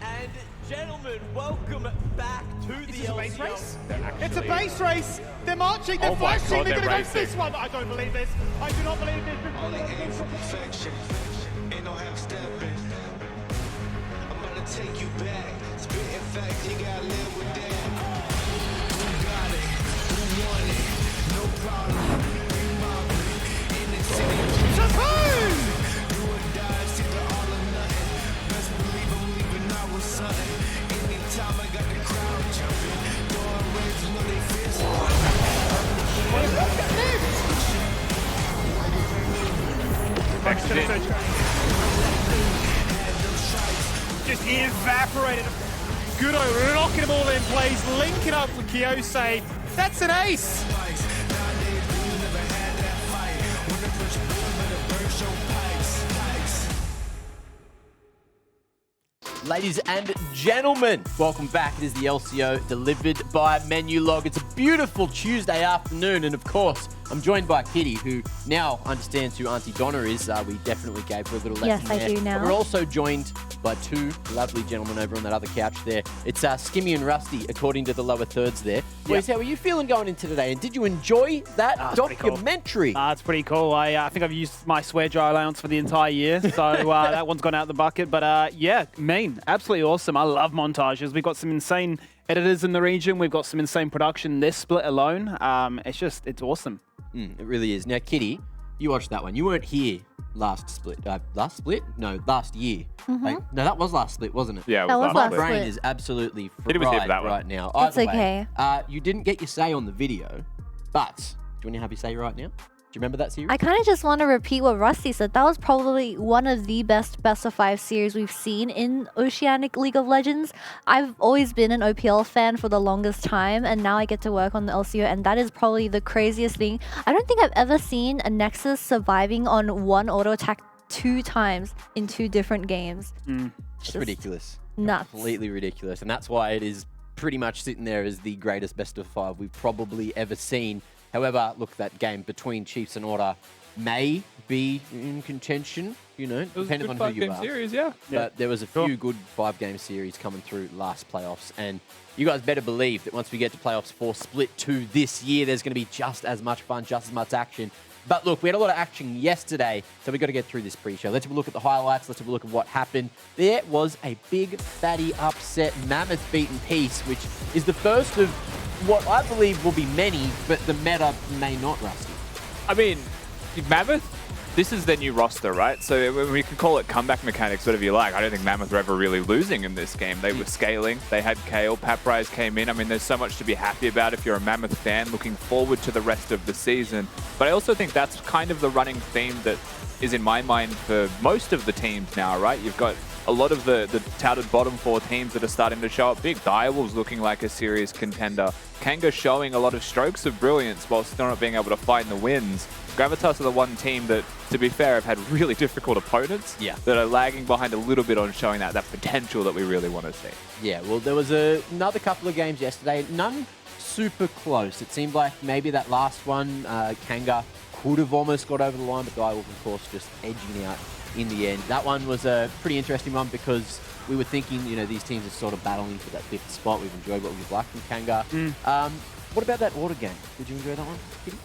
and gentlemen, welcome back to the LCO. Base race? It's a base race! They're marching, they're flashing, they're gonna go for this one! I don't believe this! I do not believe this! Only aim for perfection, ain't no half-stepping. I'm gonna take you back, spitting facts, you gotta live with that. Who got it? Who won it? No problem, we mobbing. In the city, Topoon! do or die, it's either all or nothing. Best believe I'm leaving out with something. Anytime I got the crowd jumping, throwing raves, know they fierce. Just evaporated. Goodo locking them all in place, linking up with Kyosei. That's an ace! Ladies and gentlemen, welcome back. It is the LCO delivered by Menulog. It's a beautiful Tuesday afternoon, and of course, I'm joined by Kitty, who now understands who Auntie Donna is. We definitely gave her a little lesson there. Yes, I do now. But we're also joined by two lovely gentlemen over on that other couch there. It's Skimmy and Rusty, according to the lower thirds there. Boys, how are you feeling going into today? And did you enjoy that documentary? It's pretty cool. I think I've used my swear jar allowance for the entire year, so that one's gone out the bucket. But yeah, absolutely awesome. I love montages. We've got some insane editors in the region. We've got some insane production. This split alone, it's awesome. It really is. Now, Kitty, you watched that one. You weren't here last split. Last split? No, last year. No, that was last split, wasn't it? Yeah, it That was was My last brain split. is absolutely Kitty was here for fried that one. right now. It's Either okay. way, you didn't get your say on the video, but do you want to have your say right now? Do you remember that series? I kind of just want to repeat what Rusty said. That was probably one of the best best of 5 series we've seen in Oceanic League of Legends. I've always been an OPL fan for the longest time, and now I get to work on the LCO, and that is probably the craziest thing. I don't think I've ever seen a Nexus surviving on one auto attack 2 times in 2 different games. It's Just ridiculous. nuts. Completely ridiculous. And that's why it is pretty much sitting there as the greatest best of 5 we've probably ever seen. However, look, that game between Chiefs and Order may be in contention, you know, It was depending a on good who you 5-game are. series, yeah. But there was a few good 5-game series coming through last playoffs. And you guys better believe that once we get to playoffs for Split 2 this year, there's going to be just as much fun, just as much action. But look, we had a lot of action yesterday, so we've got to get through this pre-show. Let's have a look at the highlights. Let's have a look at what happened. There was a big, fatty upset, Mammoth beaten Peace, which is the first of what I believe will be many, but the meta may not, Rusty. I mean, Mammoth, this is their new roster, right? So we can call it comeback mechanics, whatever you like. I don't think Mammoth were ever really losing in this game. They were scaling. They had Kale. Paprise came in. I mean, there's so much to be happy about if you're a Mammoth fan, looking forward to the rest of the season. But I also think that's kind of the running theme that is in my mind for most of the teams now, right? You've got a lot of the touted bottom 4 teams that are starting to show up big. Direwolves looking like a serious contender. Kanga showing a lot of strokes of brilliance while still not being able to find the wins. Gravitas are the one team that, to be fair, have had really difficult opponents that are lagging behind a little bit on showing that potential that we really want to see. Yeah, well, there was another couple of games yesterday. None super close. It seemed like maybe that last one, Kanga could have almost got over the line, but Direwolf, of course, just edging out in the end. That one was a pretty interesting one because we were thinking, you know, these teams are sort of battling for that 5th spot. We've enjoyed what we've liked from Kanga. What about that order game? Did you enjoy that one, Kitty?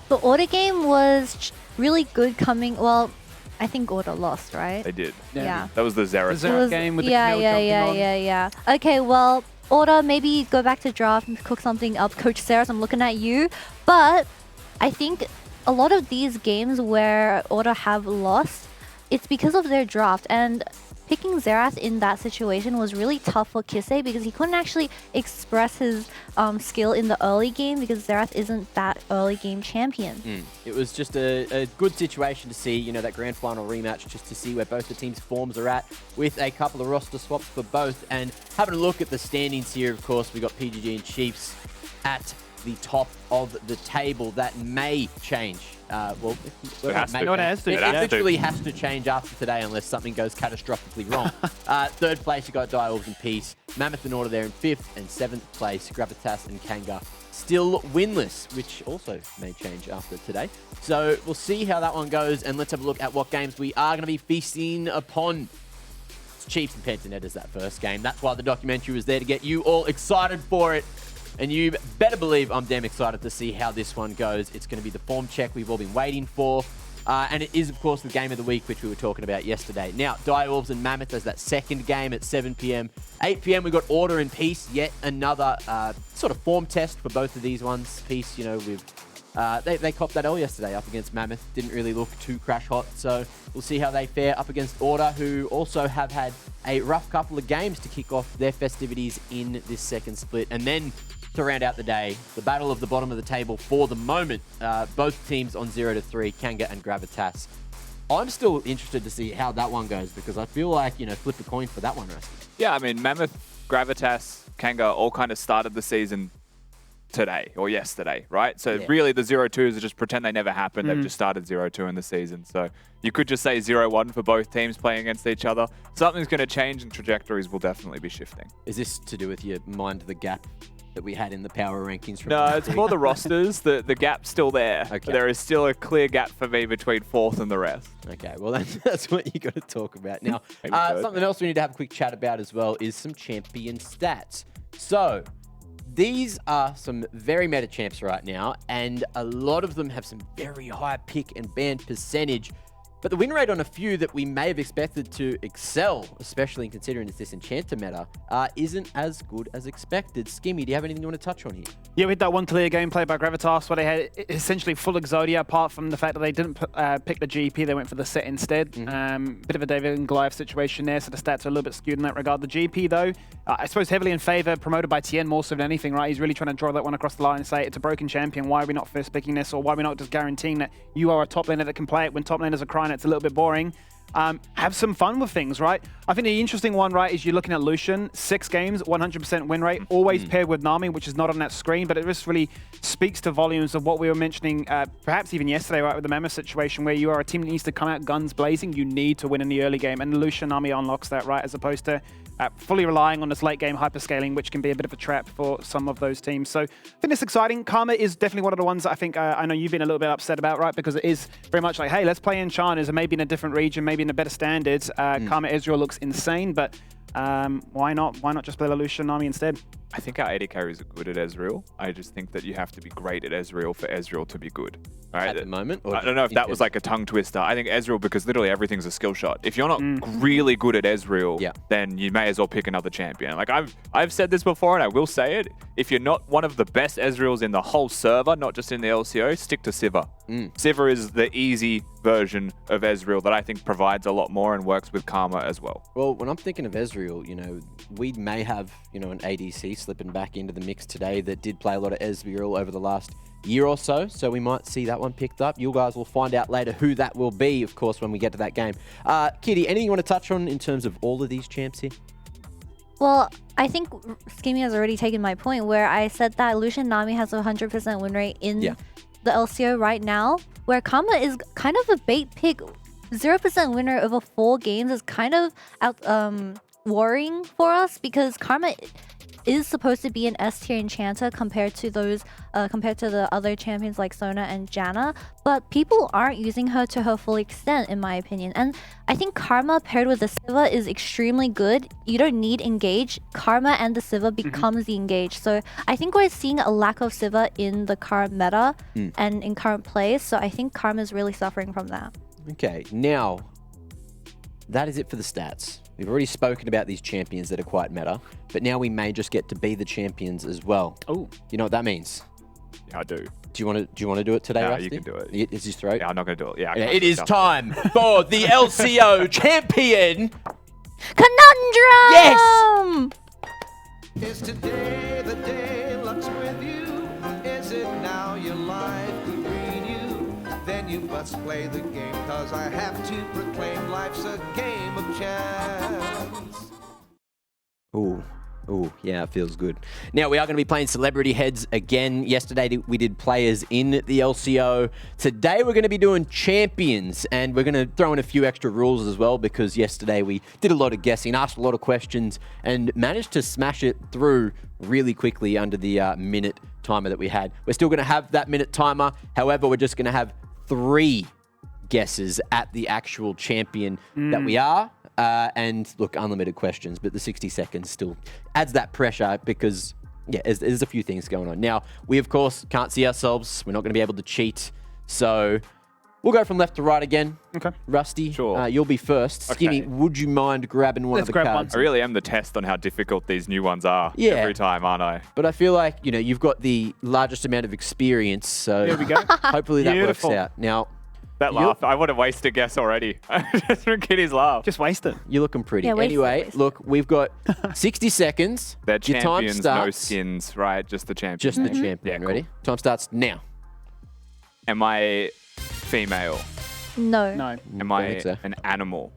The Order game was really good coming. Well, I think Order lost, right? They did. Yeah. That was the Xerath. The Xerath game with the Camille jumping on. Yeah. Okay, well, Order, maybe go back to draft and cook something up. Coach Sarah, I'm looking at you. But I think a lot of these games where Order have lost, it's because of their draft. And picking Xerath in that situation was really tough for Kisei because he couldn't actually express his skill in the early game because Xerath isn't that early game champion. It was just a good situation to see, you know, that grand final rematch, just to see where both the teams' forms are at with a couple of roster swaps for both. And having a look at the standings here, of course, we got PGG and Chiefs at the top of the table. That may change. Well, It has to. It has to. It It has literally has to change after today unless something goes catastrophically wrong. 3rd place, you got Direwolves and Peace. Mammoth and Order there in 5th, and 7th place, Gravitas and Kanga still winless, which also may change after today. So we'll see how that one goes, and let's have a look at what games we are going to be feasting upon. Chiefs and Pentanettas that first game. That's why the documentary was there, to get you all excited for it. And you better believe I'm damn excited to see how this one goes. It's going to be the form check we've all been waiting for. And it is, of course, the game of the week, which we were talking about yesterday. Now, Direwolves and Mammoth as that second game at 7 p.m. 8 p.m. we've got Order and Peace, yet another sort of form test for both of these ones. Peace, you know, they copped that L yesterday up against Mammoth. Didn't really look too crash hot, so we'll see how they fare up against Order, who also have had a rough couple of games to kick off their festivities in this second split. And then to round out the day, the battle of the bottom of the table for the moment. Both teams on 0-3, Kanga and Gravitas. I'm still interested to see how that one goes, because I feel like, you know, flip a coin for that one, Rusty. Yeah, I mean, Mammoth, Gravitas, Kanga all kind of started the season today or yesterday, right? So really the 0-2s are just pretend they never happened. They've just started 0-2 in the season. So you could just say 0-1 for both teams playing against each other. Something's going to change and trajectories will definitely be shifting. Is this to do with your mind the gap that we had in the power rankings? From No, it's more the rosters. The gap's still there. Okay. There is still a clear gap for me between fourth and the rest. Okay, well, that's what you got to talk about. Now, something else we need to have a quick chat about as well is some champion stats. So, these are some very meta champs right now, and a lot of them have some very high pick and ban percentage. But the win rate on a few that we may have expected to excel, especially considering it's this Enchanter meta, isn't as good as expected. Skimmy, do you have anything you want to touch on here? Yeah, we had that one clear gameplay by Gravitas where they had essentially full Exodia, apart from the fact that they didn't pick the GP, they went for the set instead. Bit of a David and Goliath situation there, so the stats are a little bit skewed in that regard. The GP, though, I suppose heavily in favor, promoted by Tien more so than anything, right? He's really trying to draw that one across the line and say, it's a broken champion, why are we not first picking this? Or why are we not just guaranteeing that you are a top laner that can play it when top laners are crying it's a little bit boring? Have some fun with things, right? I think the interesting one, right, is you're looking at Lucian, 6 games, 100% win rate, always paired with Nami, which is not on that screen, but it just really speaks to volumes of what we were mentioning, perhaps even yesterday, right, with the Mammoth situation, where you are a team that needs to come out guns blazing, you need to win in the early game, and Lucian Nami unlocks that, right, as opposed to fully relying on this late game hyperscaling, which can be a bit of a trap for some of those teams. So I think it's exciting. Karma is definitely one of the ones that I think I know you've been a little bit upset about, right? Because it is very much like, hey, let's play Enchanters and maybe in a different region, maybe in a better standards. Karma Ezreal looks insane, but why not? Why not just play Lucian Nami instead? I think our AD carries are good at Ezreal. I just think that you have to be great at Ezreal for Ezreal to be good. Right? At the moment? I don't know if that was like a tongue twister. I think Ezreal, because literally everything's a skill shot. If you're not really good at Ezreal, then you may as well pick another champion. Like I've said this before and I will say it. If you're not one of the best Ezreals in the whole server, not just in the LCO, stick to Sivir. Sivir is the easy version of Ezreal that I think provides a lot more and works with Karma as well. Well, when I'm thinking of Ezreal, you know, we may have, you know, an ADC slipping back into the mix today that did play a lot of Ezreal over the last year or so we might see that one picked up. You guys will find out later who that will be, of course, when we get to that game. Kitty, anything you want to touch on in terms of all of these champs here? Well, I think Skimmy has already taken my point where I said that Lucian Nami has a 100% win rate in the LCO right now, where Karma is kind of a bait pick. 0% winner over 4 games is kind of worrying for us, because Karma is supposed to be an S tier enchanter compared to those compared to the other champions like Sona and Janna, but people aren't using her to her full extent, in my opinion. And I think Karma paired with the Sivir is extremely good. You don't need engage. Karma and the Sivir becomes the engage. So I think we're seeing a lack of Sivir in the current meta and in current plays. So I think Karma is really suffering from that. Okay, now that is it for the stats. We've already spoken about these champions that are quite meta, but now we may just get to be the champions as well. Oh, you know what that means? Yeah, I do. Do you want to do it today, Yeah, Rusty? you can do it. Is his throat? Yeah, I'm not going to do it. Yeah, it is time for the LCO champion Conundrum! Yes! Is today the day luck's with you? Is it now your life could renew? Then you must play the game, cause I have to proclaim life's a game of chance. Ooh, yeah, it feels good. Now, we are going to be playing Celebrity Heads again. Yesterday, we did players in the LCO. Today, we're going to be doing champions, and we're going to throw in a few extra rules as well, because yesterday we did a lot of guessing, asked a lot of questions, and managed to smash it through really quickly under the minute timer that we had. We're still going to have that minute timer. However, we're just going to have 3 guesses at the actual champion that we are. And look, unlimited questions, but the 60 seconds still adds that pressure because, yeah, there's a few things going on. Now, we, of course, can't see ourselves. We're not going to be able to cheat. So we'll go from left to right again. Okay. Rusty, Sure. you'll be first. Okay. Skimmy, would you mind grabbing one Let's of the grab one. cards? I really am the test on how difficult these new ones are Yeah. every time, aren't I? But I feel like, you've got the largest amount of experience, so There we go. hopefully that Beautiful. works out. Now, That You're- laugh, I would have wasted a guess already. Just from Kitty's laugh. Just waste it. you're looking pretty. Yeah, waste it, Anyway, waste it. look, we've got 60 seconds. They're Your time champions, no starts. skins, right? Just the champions. Just the Yeah, champion. cool. Ready? Time starts now. Am I female? No. No. Am Don't I think so. an animal?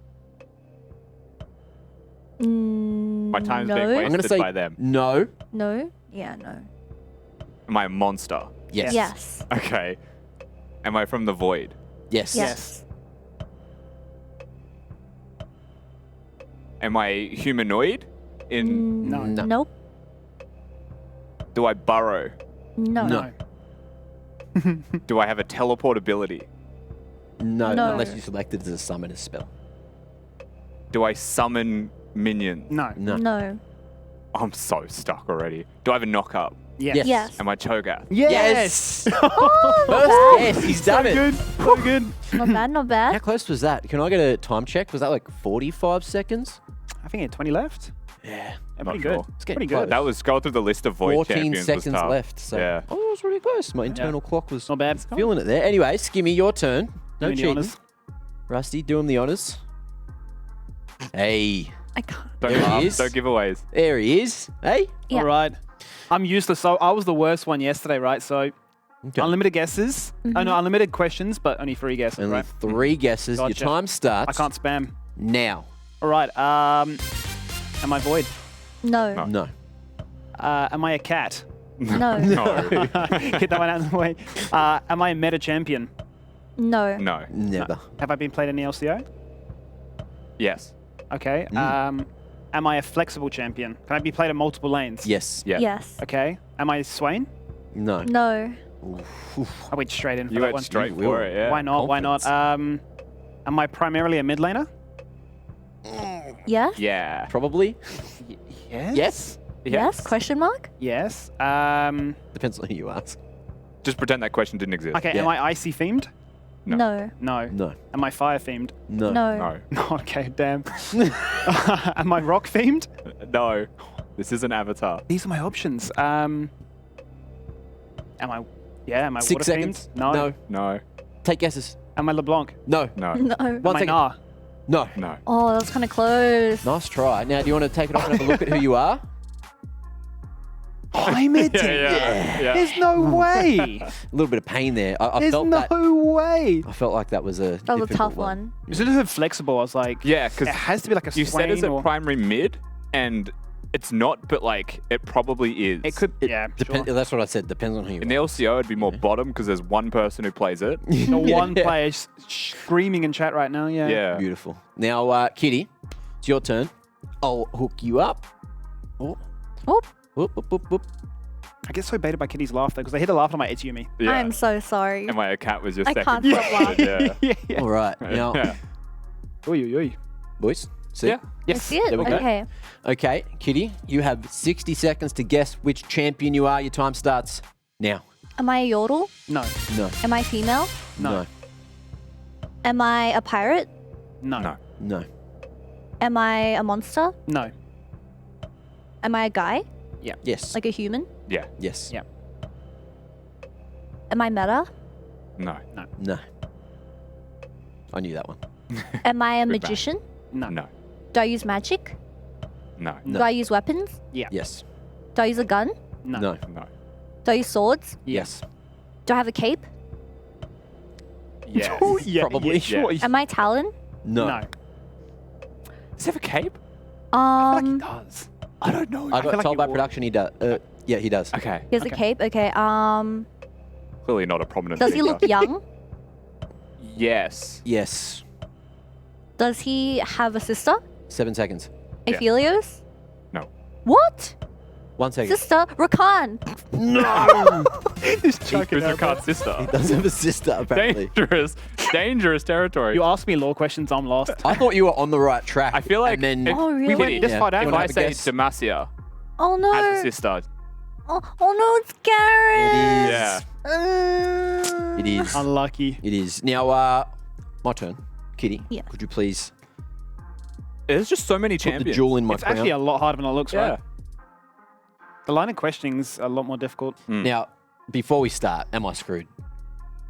Mm, My time's no. being I'm going to wasted say by them. no. No. Yeah, no. Am I a monster? Yes. Yes. Okay. Am I from the void? Yes. Yes. Am I humanoid? In No. No. Nope. do I burrow? No. No. Do I have a teleport ability? No, No. unless you selected as a summoner spell. Do I summon minions? No. No. No. I'm so stuck already. Do I have a knockup? Yes. Yes. Yes. Am I Cho'Gath? Yes. Oh, not First bad. guess, he's done it. Good. So good. Not bad. Not How bad. close was that? Can I get a time check? Was that like 45 seconds? I think he had 20 left. Yeah. Yeah, Not pretty sure. good. It's getting Pretty good. That was going through the list of void 14 champions was seconds tough. left. So Yeah. Oh, it was really close. My internal clock was Not bad. feeling it there. Anyway, Skimmy, your turn. No Doing the cheating. honours. Rusty, do him the honors. Hey, I can't. Don't There he laugh. is. Don't giveaways. there he is. Hey. Yeah. All right. I'm useless. So I was the worst one yesterday, right? So Okay. unlimited guesses. Oh, no, unlimited questions, but only 3 guesses, Only right? 3 guesses. Gotcha. Your time starts I can't spam. now. All right. Am I void? No. No. No. Am I a cat? No. No. Get that one out of the way. Am I a meta champion? No. No. Never. Have I been played in the LCO? Yes. Okay. Mm. Am I a flexible champion? Can I be played in multiple lanes? Yes. Yeah. Yes. Okay. Am I Swain? No. No. I went straight in for You that went one. straight You will. for it, yeah. Why not? Why not? Confidence. Am I primarily a mid laner? Yes. Yeah. Probably. Yes. Yes. Yes. Question mark. Yes. Depends on who you ask. Just pretend that question didn't exist. Okay. Yeah. Am I icy themed? No. No. No. No. Am I fire themed? No. No. No. Okay. Damn. Am I rock themed? No. This is an avatar. These are my options. Am I? Yeah. Am I 6 water seconds. themed? No. No. No. Take guesses. Am I LeBlanc? No. No. No. One Am I second. Gnar? No. No. Oh, that's kind of close. Nice try. Now, do you want to take it off and have a look at who you are? I'm it. Yeah. There's no way. A little bit of pain there. I There's felt no that. way. I felt like that was a. That was a difficult tough one. As soon as it's flexible, I was like, Yeah, it because has to be like a you said it's Swain a or primary mid, and it's not, but like it probably is. it could. It yeah. depend- Sure. That's what I said. Depends on who you In the are. LCO, it'd be more bottom because there's one person who plays it. The Yeah. one player screaming in chat right now. Yeah. Yeah. Beautiful. Now, Kitty, it's your turn. I'll hook you up. Oh. Oop. Whoop, whoop, whoop, whoop. I get so baited by Kitty's laughter because I hear the laugh and I'm like, it's Yumi. Yeah. I'm so sorry. Am I a cat was your I second can't stop question, laughing. Yeah. All right. Now, Yeah. Oy, oy, oy. boys, see? Yeah. I Yes. see it. There we go. Okay. Okay, Kitty, you have 60 seconds to guess which champion you are. Your time starts now. Am I a yodel? No. No. Am I female? No. Am I a pirate? No. No. No. Am I a monster? No. Am I a guy? Yes. Like a human? Yeah. Yes. Yeah. Am I meta? No. No. I knew that one. Am I a Good magician? No. No. Do I use magic? No. No. Do I use weapons? Yes. Do I use a gun? No. No. No. Do I use swords? Yes. Do I have a cape? Yes. Oh, yeah, Probably. Yeah, sure. Yeah. Am I Talon? No. No. Does he have a cape? I feel like he Um, does. I don't know. I feel got like told he by would. production he does. Yeah, he does. Okay. he has a Okay. cape. Okay. Clearly not a prominent Does he figure. look young? Yes. Yes. Does he have a sister? 7 seconds. Yeah. Aphelios? No. What? 1 second. Sister, Rakan. No! He's chucking Who's out there. Rakan's sister? He does have a sister, apparently. Dangerous territory. You ask me law questions, I'm lost. I thought you were on the right track. I feel like And then if- Oh, really? Wait, just Yeah. find You out. if wanna I have a say guess? Demacia Oh no. as a sister, Oh no, it's Garrett. yeah. It is. Unlucky. It is. Now, my turn. Kitty, Yeah. could you please There's just so many put the champions. jewel in my It's actually a crown? lot harder than it looks, Yeah. right? The line of questioning's a lot more difficult. Now, before we start, am I screwed?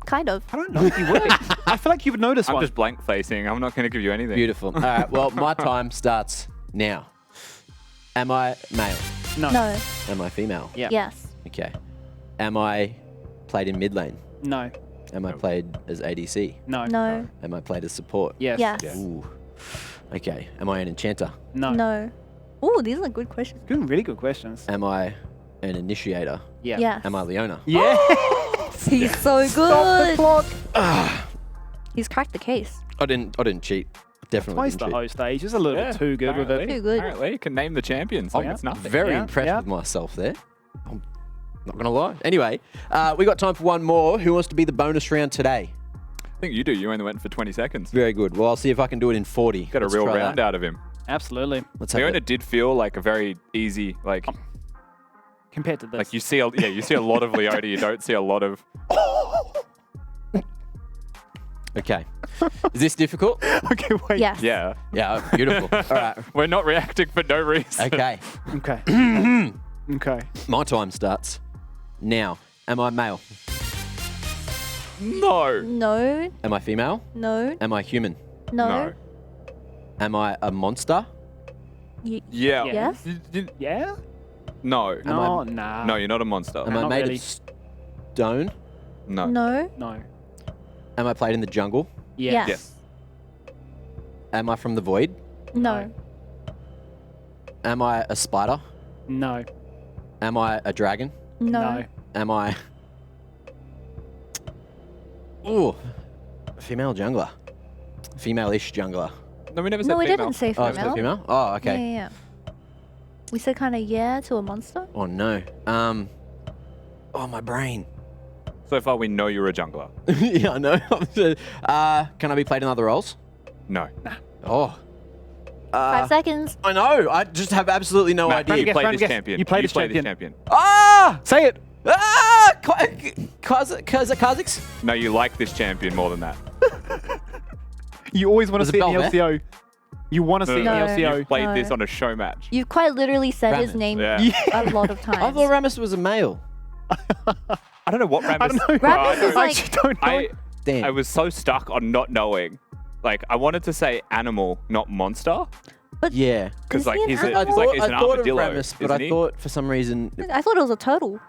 Kind of. I don't know if you would. I feel like you would notice I'm one. just blank facing. I'm not going to give you anything. Beautiful. All right, well, my time starts now. Am I male? No. No. Am I female? Yeah. Yes. Okay. Am I played in mid lane? No. Am I played as ADC? No. No. Am I played as support? Yes. Yes. Ooh. Okay. Am I an enchanter? No. No. Ooh, these are good questions. Good, really good questions. Am I an initiator? Yeah. Yes. Am I Leona? Yeah. He's so good. He's cracked the case. I didn't cheat. Definitely Twice didn't the cheat. host, eh? He's just a little bit too good with it. Too good. Apparently, you can name the champions. Like I'm it's nothing. very Yeah, impressed yeah. with myself there. I'm not gonna lie. Anyway, we got time for one more. Who wants to be the bonus round today? I think you do. You only went for 20 seconds. Very good. Well, I'll see if I can do it in 40. Got a Let's real try round that. out of him. Absolutely. Let's have Leona it. did feel like a very easy, like Compared to this. you see, you see a lot of Leona. You don't see a lot of. Okay. Is this difficult? Okay, wait. Yes. Yeah, Yeah. Beautiful. All right. we're not reacting for no reason. Okay. Okay. Okay. My time starts now. Am I male? No. No. Am I female? No. Am I human? No. Am I a monster? Y- Yeah. Yes. Yeah? No. No, nah. No, you're not a monster. Am I Not made really. of stone? No. No. No. Am I played in the jungle? Yeah. Yes. Yes. Am I from the void? No. Am I a spider? No. Am I a dragon? No. Am I... Ooh. Female jungler. Female-ish jungler. No, we never said No, we female. didn't say Oh, it's not female. female? Oh, okay. Yeah, yeah, yeah. We said kind of yeah to a monster. Oh, no. Oh, my brain. So far, we know you're a jungler. Yeah, I know. Can I be played in other roles? No. Oh. 5 seconds. I know. I just have absolutely no Matt, idea. you played round this guess. champion. You played this this champion. champion. Ah! Say it. Ah! Kazakhs? No, you like this champion more than that. You always want to Was it see it in the Belvet? LCO. You want to see it in the No. LCO. You've played No. this on a show match. You've quite literally said his Ramis. name Yeah. a lot of times. I thought Ramis was a male. I don't know what Ramis. I don't know. Ramis I is like- actually don't know. Damn. I was so stuck on not knowing. Like, I wanted to say animal, not monster. Yeah. Because, Is like, he an he's, animal? he's an I thought armadillo. of Ramis, but isn't I he? thought for some reason... I thought it was a turtle.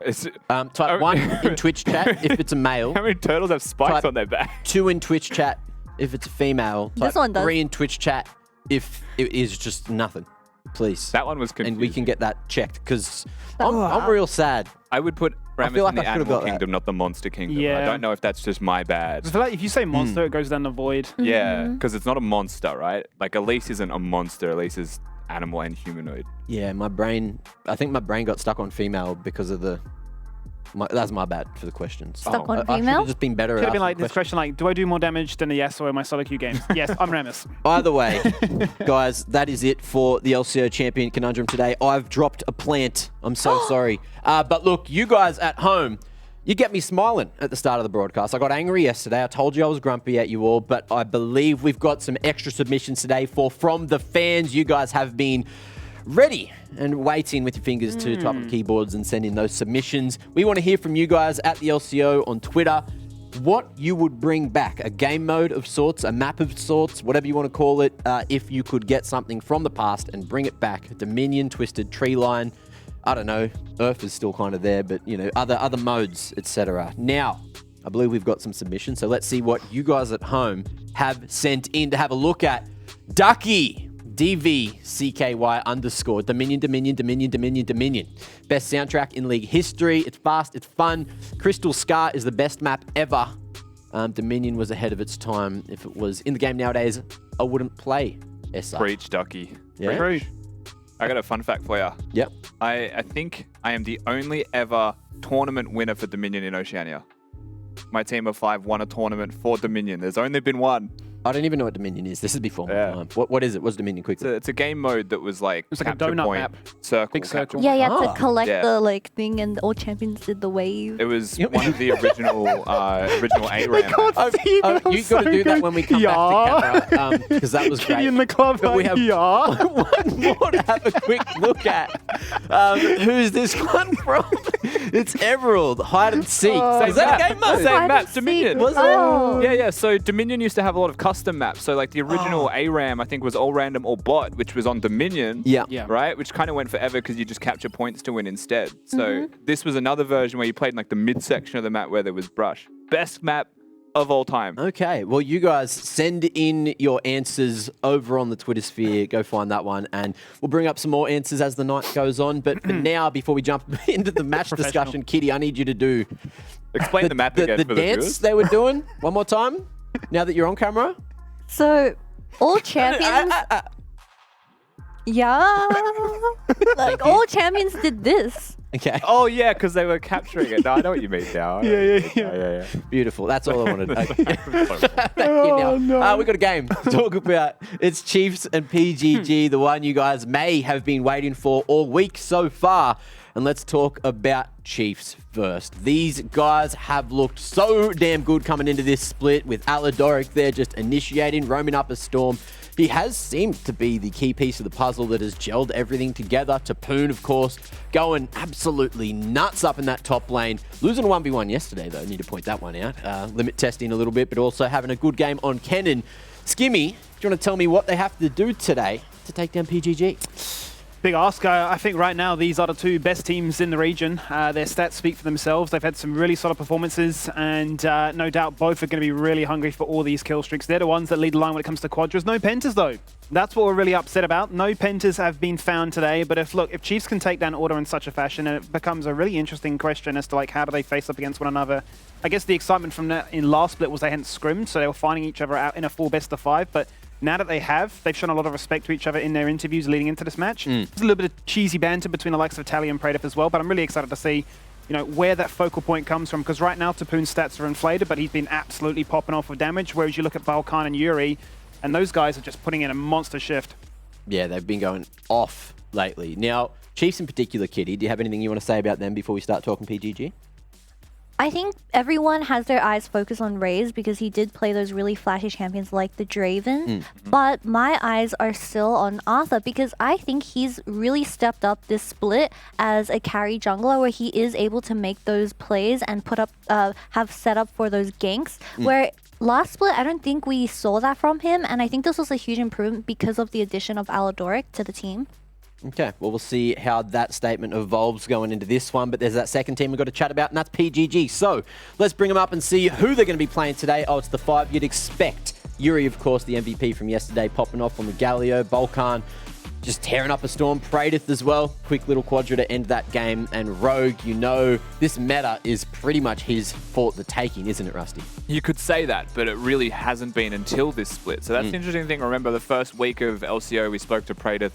Type 1 in Twitch chat if it's a male. How many turtles have spikes Type- on their back? 2 in Twitch chat if it's a female. This Type one does. 3 in Twitch chat if it is just nothing. Please. That one was confusing. And we can get that checked because I'm real sad. I would put Ramis feel like in the I should've animal got that. kingdom, not the monster kingdom. I Yeah. don't know if that's just my bad. I feel like if you say monster, it goes down the void. Yeah, because it's not a monster, right? Like, Elise isn't a monster. Elise is animal and humanoid. Yeah, I think my brain got stuck on female because of that's my bad for the questions. Stuck on I should female? have just been better Could at have been asking like this questions. question, like, do I do more damage than a yes or am I solo queue games? Yes, I'm Ramis. Either way, guys, that is it for the LCO Champion Conundrum today. I've dropped a plant. I'm so sorry. But look, you guys at home, you get me smiling at the start of the broadcast. I got angry yesterday. I told you I was grumpy at you all, but I believe we've got some extra submissions today from the fans. You guys have been ready and waiting with your fingers to type on keyboards and send in those submissions. We want to hear from you guys at the LCO on Twitter. What you would bring back, a game mode of sorts, a map of sorts, whatever you want to call it, if you could get something from the past and bring it back. Dominion, Twisted Tree Line, I don't know, Earth is still kind of there, but you know, other modes, etc. Now, I believe we've got some submissions, so let's see what you guys at home have sent in to have a look at. Ducky, DVCKY _ Dominion. Best soundtrack in League history. It's fast, it's fun. Crystal Scar is the best map ever. Dominion was ahead of its time. If it was in the game nowadays, I wouldn't play SR. Preach, Ducky. Yeah? True. I got a fun fact for you. Yep. I think I am the only ever tournament winner for Dominion in Oceania. My team of 5 won a tournament for Dominion. There's only been one. I don't even know what Dominion is. This is before my Yeah. time. What is it? What's Dominion quickly? It's a game mode that was like It's like a capture donut point, map. circle, Big circle. capture Yeah, point. to collect Yeah. the like thing, and all champions did the wave. It was Yep. one of the original ARAM maps. You got to do that when we come back to camera, because that was Kitty great. in the club. But we have yeah. one more to have a quick look at. Who's this one from? It's Emerald, hide and seek. Is that a game mode? Same Hide map, and seek. Dominion. Was it? Oh. Yeah. So Dominion used to have a lot of custom maps. So like the original ARAM, I think, was all random or bot, which was on Dominion. Yeah. Yeah. Right, which kind of went forever because you just capture points to win instead. So this was another version where you played in like the midsection of the map where there was brush. Best map of all time. Okay, well, you guys send in your answers over on the Twitter sphere. Go find that one, and we'll bring up some more answers as the night goes on. But for now, before we jump into the match discussion, Kitty, I need you to do Explain the map again the for the dance viewers. they were doing one more time. Now that you're on camera. So, all champions. Yeah. Like, all champions did this. Okay. Oh yeah, because they were capturing it. No, I know what you mean now. Yeah. Beautiful. That's all I wanted. Thank you. Now. We've got a game to talk about. It's Chiefs and PGG, the one you guys may have been waiting for all week so far. And let's talk about Chiefs first. These guys have looked so damn good coming into this split with Aladoric there just initiating, roaming up a storm. He has seemed to be the key piece of the puzzle that has gelled everything together. Topoon, of course, going absolutely nuts up in that top lane. Losing a 1v1 yesterday, though. Need to point that one out. Limit testing a little bit, but also having a good game on Kennen. Skimmy, do you want to tell me what they have to do today to take down PGG? Big ask. I think right now these are the two best teams in the region. Their stats speak for themselves. They've had some really solid performances, and no doubt both are going to be really hungry for all these kill streaks. They're the ones that lead the line when it comes to quadras. No Pentas, though. That's what we're really upset about. No Pentas have been found today, but if Chiefs can take down Order in such a fashion, and it becomes a really interesting question as to like how do they face up against one another. I guess the excitement from that in last split was they hadn't scrimmed, so they were finding each other out in a full best of 5, but now that they've shown a lot of respect to each other in their interviews leading into this match. There's a little bit of cheesy banter between the likes of Tally and Praedyth as well, but I'm really excited to see, where that focal point comes from, because right now Topoon's stats are inflated, but he's been absolutely popping off with damage, whereas you look at BalKhan and Yuri, and those guys are just putting in a monster shift. Yeah, they've been going off lately. Now, Chiefs in particular, Kitty, do you have anything you want to say about them before we start talking PGG? I think everyone has their eyes focused on Raes because he did play those really flashy champions like the Draven. But my eyes are still on Arthur because I think he's really stepped up this split as a carry jungler where he is able to make those plays and put up, have set up for those ganks. Where last split, I don't think we saw that from him. And I think this was a huge improvement because of the addition of Aladoric to the team. Okay, well, we'll see how that statement evolves going into this one, but there's that second team we've got to chat about, and that's PGG. So let's bring them up and see who they're going to be playing today. Oh, it's the 5 you'd expect. Yuri, of course, the MVP from yesterday, popping off on the Galio. BalKhan just tearing up a storm. Praedyth as well. Quick little quadra to end that game. And Rogue, this meta is pretty much his for the taking, isn't it, Rusty? You could say that, but it really hasn't been until this split. So that's the interesting thing. Remember, the first week of LCO, we spoke to Praedyth,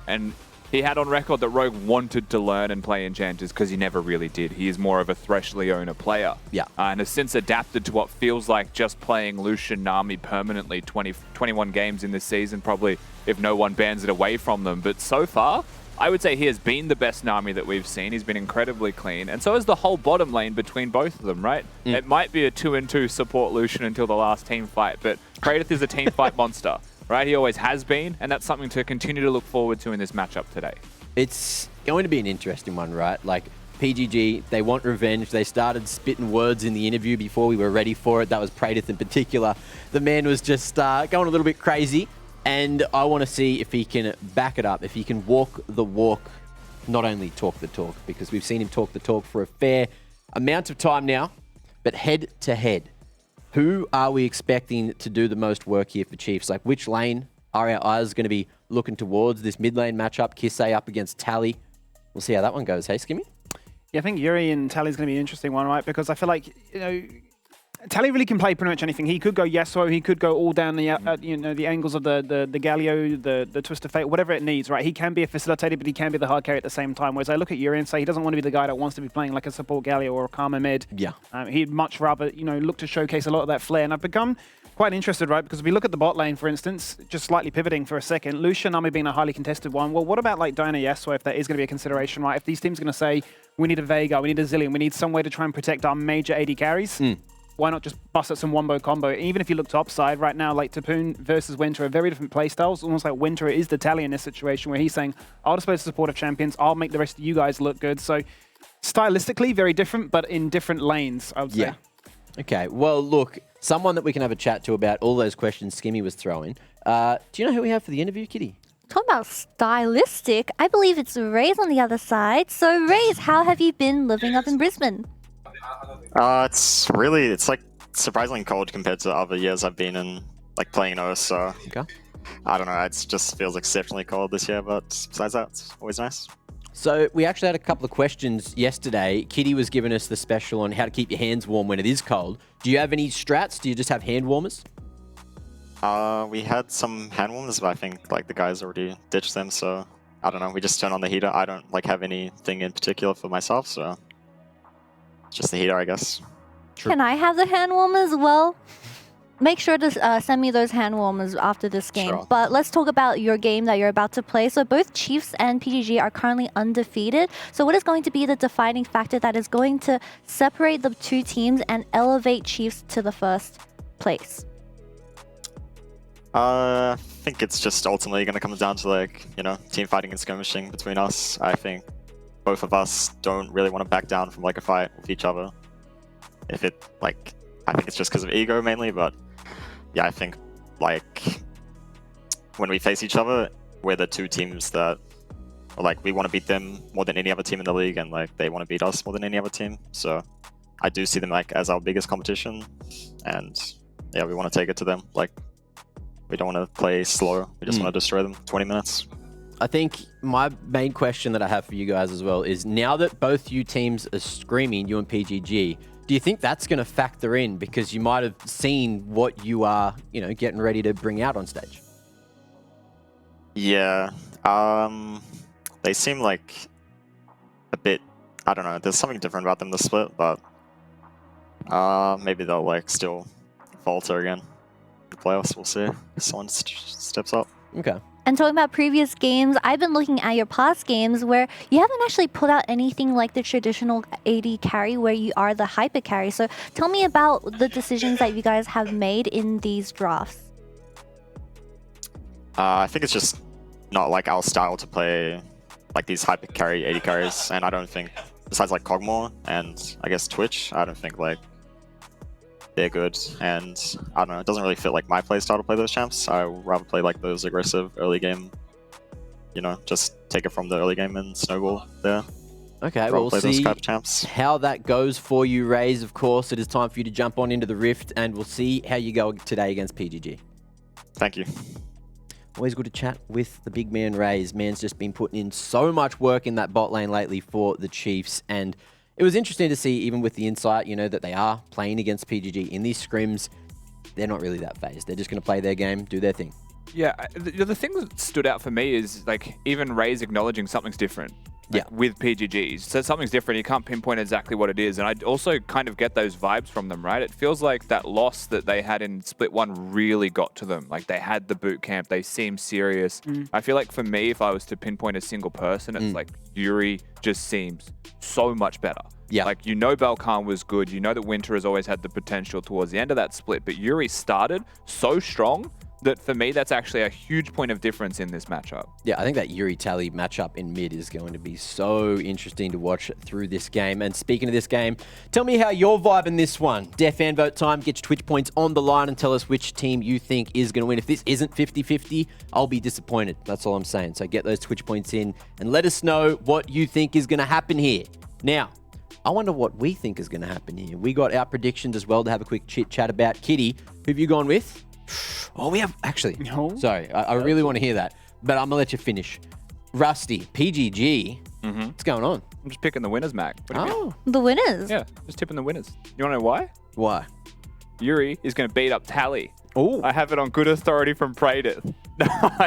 and he had on record that Rogue wanted to learn and play Enchanters because he never really did. He is more of a Thresh Leona player. Yeah. And has since adapted to what feels like just playing Lucian Nami permanently 21 games in this season, probably if no one bans it away from them. But so far, I would say he has been the best Nami that we've seen. He's been incredibly clean. And so is the whole bottom lane between both of them, right? It might be a 2-2 support Lucian until the last team fight, but Praedyth is a team fight monster. Right, he always has been, and that's something to continue to look forward to in this matchup today. It's going to be an interesting one, right? Like, PGG, they want revenge. They started spitting words in the interview before we were ready for it. That was Praedyth in particular. The man was just going a little bit crazy, and I want to see if he can back it up, if he can walk the walk, not only talk the talk, because we've seen him talk the talk for a fair amount of time now, but head to head. Who are we expecting to do the most work here for Chiefs? Like, which lane are our eyes going to be looking towards? This mid lane matchup, Xayah up against Tally. We'll see how that one goes. Hey, Skimmy? Yeah, I think Yuri and Tally's going to be an interesting one, right? Because I feel like, Tally really can play pretty much anything. He could go Yasuo, he could go all down the the angles of the Galio, the Twist of Fate, whatever it needs, right? He can be a facilitator, but he can be the hard carry at the same time. Whereas I look at Yuri and say he doesn't want to be the guy that wants to be playing like a support Galio or a Karma mid. Yeah. He'd much rather, look to showcase a lot of that flair. And I've become quite interested, right? Because if we look at the bot lane, for instance, just slightly pivoting for a second, Lucian Nami being a highly contested one. Well, what about like Diana Yasuo if that is going to be a consideration, right? If these teams are going to say, we need a Veigar, we need a Zillion, we need some way to try and protect our major AD carries, why not just bust out some wombo combo? Even if you look top side right now, like Topoon versus Winter are very different playstyles. Almost like Winter is the Tally in this situation where he's saying, I'll display the support of champions, I'll make the rest of you guys look good. So stylistically, very different, but in different lanes, I would say. Yeah. Okay, well, look, someone that we can have a chat to about all those questions Skimmy was throwing. Do you know who we have for the interview, Kitty? Talking about stylistic, I believe it's Raes on the other side. So Raes, how have you been living up in Brisbane? It's like surprisingly cold compared to other years I've been in, like playing in OS, so Okay. I don't know, it just feels exceptionally cold this year, but besides that, it's always nice. So we actually had a couple of questions yesterday. Kitty was giving us the special on how to keep your hands warm when it is cold. Do you have any strats? Do you just have hand warmers? We had some hand warmers, but I think like the guys already ditched them, so I don't know, we just turn on the heater. I don't like have anything in particular for myself, so just the heater, I guess. True. Can I have the hand warmers? Well, make sure to send me those hand warmers after this game. Sure. But let's talk about your game that you're about to play. So both Chiefs and PGG are currently undefeated. So what is going to be the defining factor that is going to separate the two teams and elevate Chiefs to the first place? I think it's just ultimately going to come down to like, team fighting and skirmishing between us. I think both of us don't really want to back down from like a fight with each other. I think it's just because of ego mainly, but yeah, I think like when we face each other, we're the two teams that we want to beat them more than any other team in the league, and like they want to beat us more than any other team. So I do see them like as our biggest competition, and yeah, we want to take it to them. Like we don't want to play slow, we just want to destroy them 20 minutes. I think my main question that I have for you guys as well is, now that both you teams are screaming, you and PGG, do you think that's going to factor in because you might have seen what you are, getting ready to bring out on stage? Yeah, they seem like a bit, I don't know, there's something different about them this split, but maybe they'll like still falter again in the playoffs. We'll see if someone steps up. Okay. And talking about previous games, I've been looking at your past games where you haven't actually put out anything like the traditional AD carry where you are the hyper carry. So tell me about the decisions that you guys have made in these drafts. I think it's just not like our style to play like these hyper carry AD carries, and I don't think, besides like Kog'Maw and I guess Twitch, I don't think like they're good, and I don't know, it doesn't really fit like my play style to play those champs. I would rather play like those aggressive early game, just take it from the early game and snowball there. Okay, well, we'll see how that goes for you, Raes. Of course, it is time for you to jump on into the Rift, and we'll see how you go today against PGG. Thank you. Always good to chat with the big man, Raes. Man's just been putting in so much work in that bot lane lately for the Chiefs, and it was interesting to see, even with the insight, that they are playing against PGG in these scrims. They're not really that phased. They're just going to play their game, do their thing. Yeah, the thing that stood out for me is like even Raes acknowledging something's different. With PGGs. So something's different. You can't pinpoint exactly what it is. And I also kind of get those vibes from them, right? It feels like that loss that they had in Split 1 really got to them. Like they had the boot camp. They seemed serious. I feel like for me, if I was to pinpoint a single person, it's like Yuri just seems so much better. Yeah. Like, BalKhan was good. That Winter has always had the potential towards the end of that split. But Yuri started so strong that for me, that's actually a huge point of difference in this matchup. Yeah, I think that Yuri Tally matchup in mid is going to be so interesting to watch through this game. And speaking of this game, tell me how you're vibing this one. Def fan vote time. Get your Twitch points on the line and tell us which team you think is going to win. If this isn't 50-50, I'll be disappointed. That's all I'm saying. So get those Twitch points in and let us know what you think is going to happen here. Now, I wonder what we think is going to happen here. We got our predictions as well to have a quick chit chat about. Kitty, who have you gone with? Oh, we have actually. No. Sorry, I really want to hear that, but I'm gonna let you finish. Rusty, PGG. What's going on? I'm just picking the winners, Mac. What do you mean? The winners? Yeah, just tipping the winners. You want to know why? Why? Yuri is going to beat up Tally. Oh, I have it on good authority from Praedyth.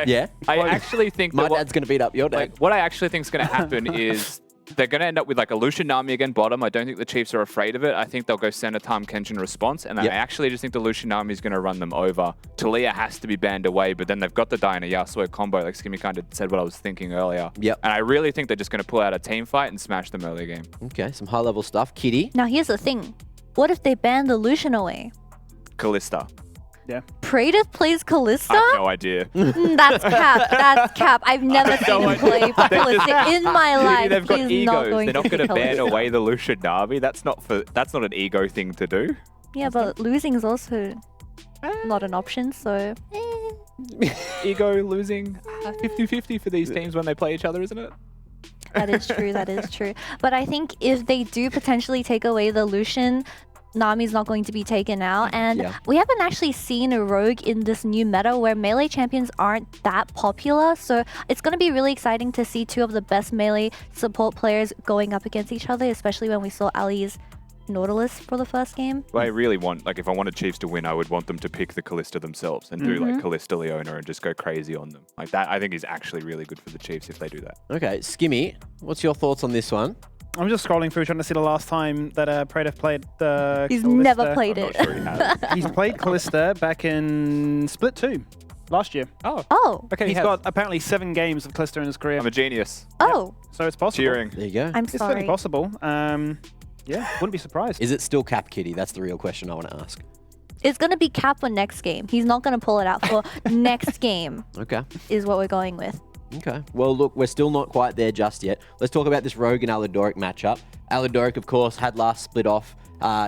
yeah. I actually think My that dad's going to beat up your dad. what I actually think is going to happen is they're going to end up with like a Lucian Nami again bottom. I don't think the Chiefs are afraid of it. I think they'll go center Tam Kench in response. And Yep. I actually just think the Lucian Nami is going to run them over. Talia has to be banned away, but then they've got the Diana Yasuo combo, like Skimmy kind of said what I was thinking earlier. Yep. And I really think they're just going to pull out a team fight and smash them early game. Okay, some high-level stuff. Kitty. Now here's the thing. What if they ban the Lucian away? Callista. Yeah. Praedyth plays Callista? I have no idea. That's cap. That's cap. I've never seen him play Callista in my life. They've got He's egos. not going They're not to going to ban Callista. away the Lucian Nami. That's not an ego thing to do. Yeah, but losing is also not an option, so... Ego losing 50-50 for these teams when they play each other, isn't it? That is true, that is true. But I think if they do potentially take away the Lucian, Nami's not going to be taken out. And Yeah. we haven't actually seen a rogue in this new meta where melee champions aren't that popular. So it's going to be really exciting to see two of the best melee support players going up against each other, especially when we saw Ali's Nautilus for the first game. Well, I really want, like, if I wanted Chiefs to win, I would want them to pick the Callista themselves and do, like, Callista Leona and just go crazy on them. Like, that, I think, is actually really good for the Chiefs if they do that. Okay, Skimmy, what's your thoughts on this one? I'm just scrolling through trying to see the last time that Praedyth played the He's Callista. never played I'm it. not sure he has. He's played Callista back in Split 2 last year. Oh, Oh, okay. He's got apparently 7 games of Callista in his career. I'm a genius. oh, So it's possible. Cheering. There you go. I'm It's certainly sorry. possible. Yeah, wouldn't be surprised. Is it still Cap Kitty? That's the real question I want to ask. It's going to be cap for next game. He's not going to pull it out for next game Okay. is what we're going with. Okay. Well, look, we're still not quite there just yet. Let's talk about this Rogue and Aladoric matchup. Aladoric, of course, had last split off.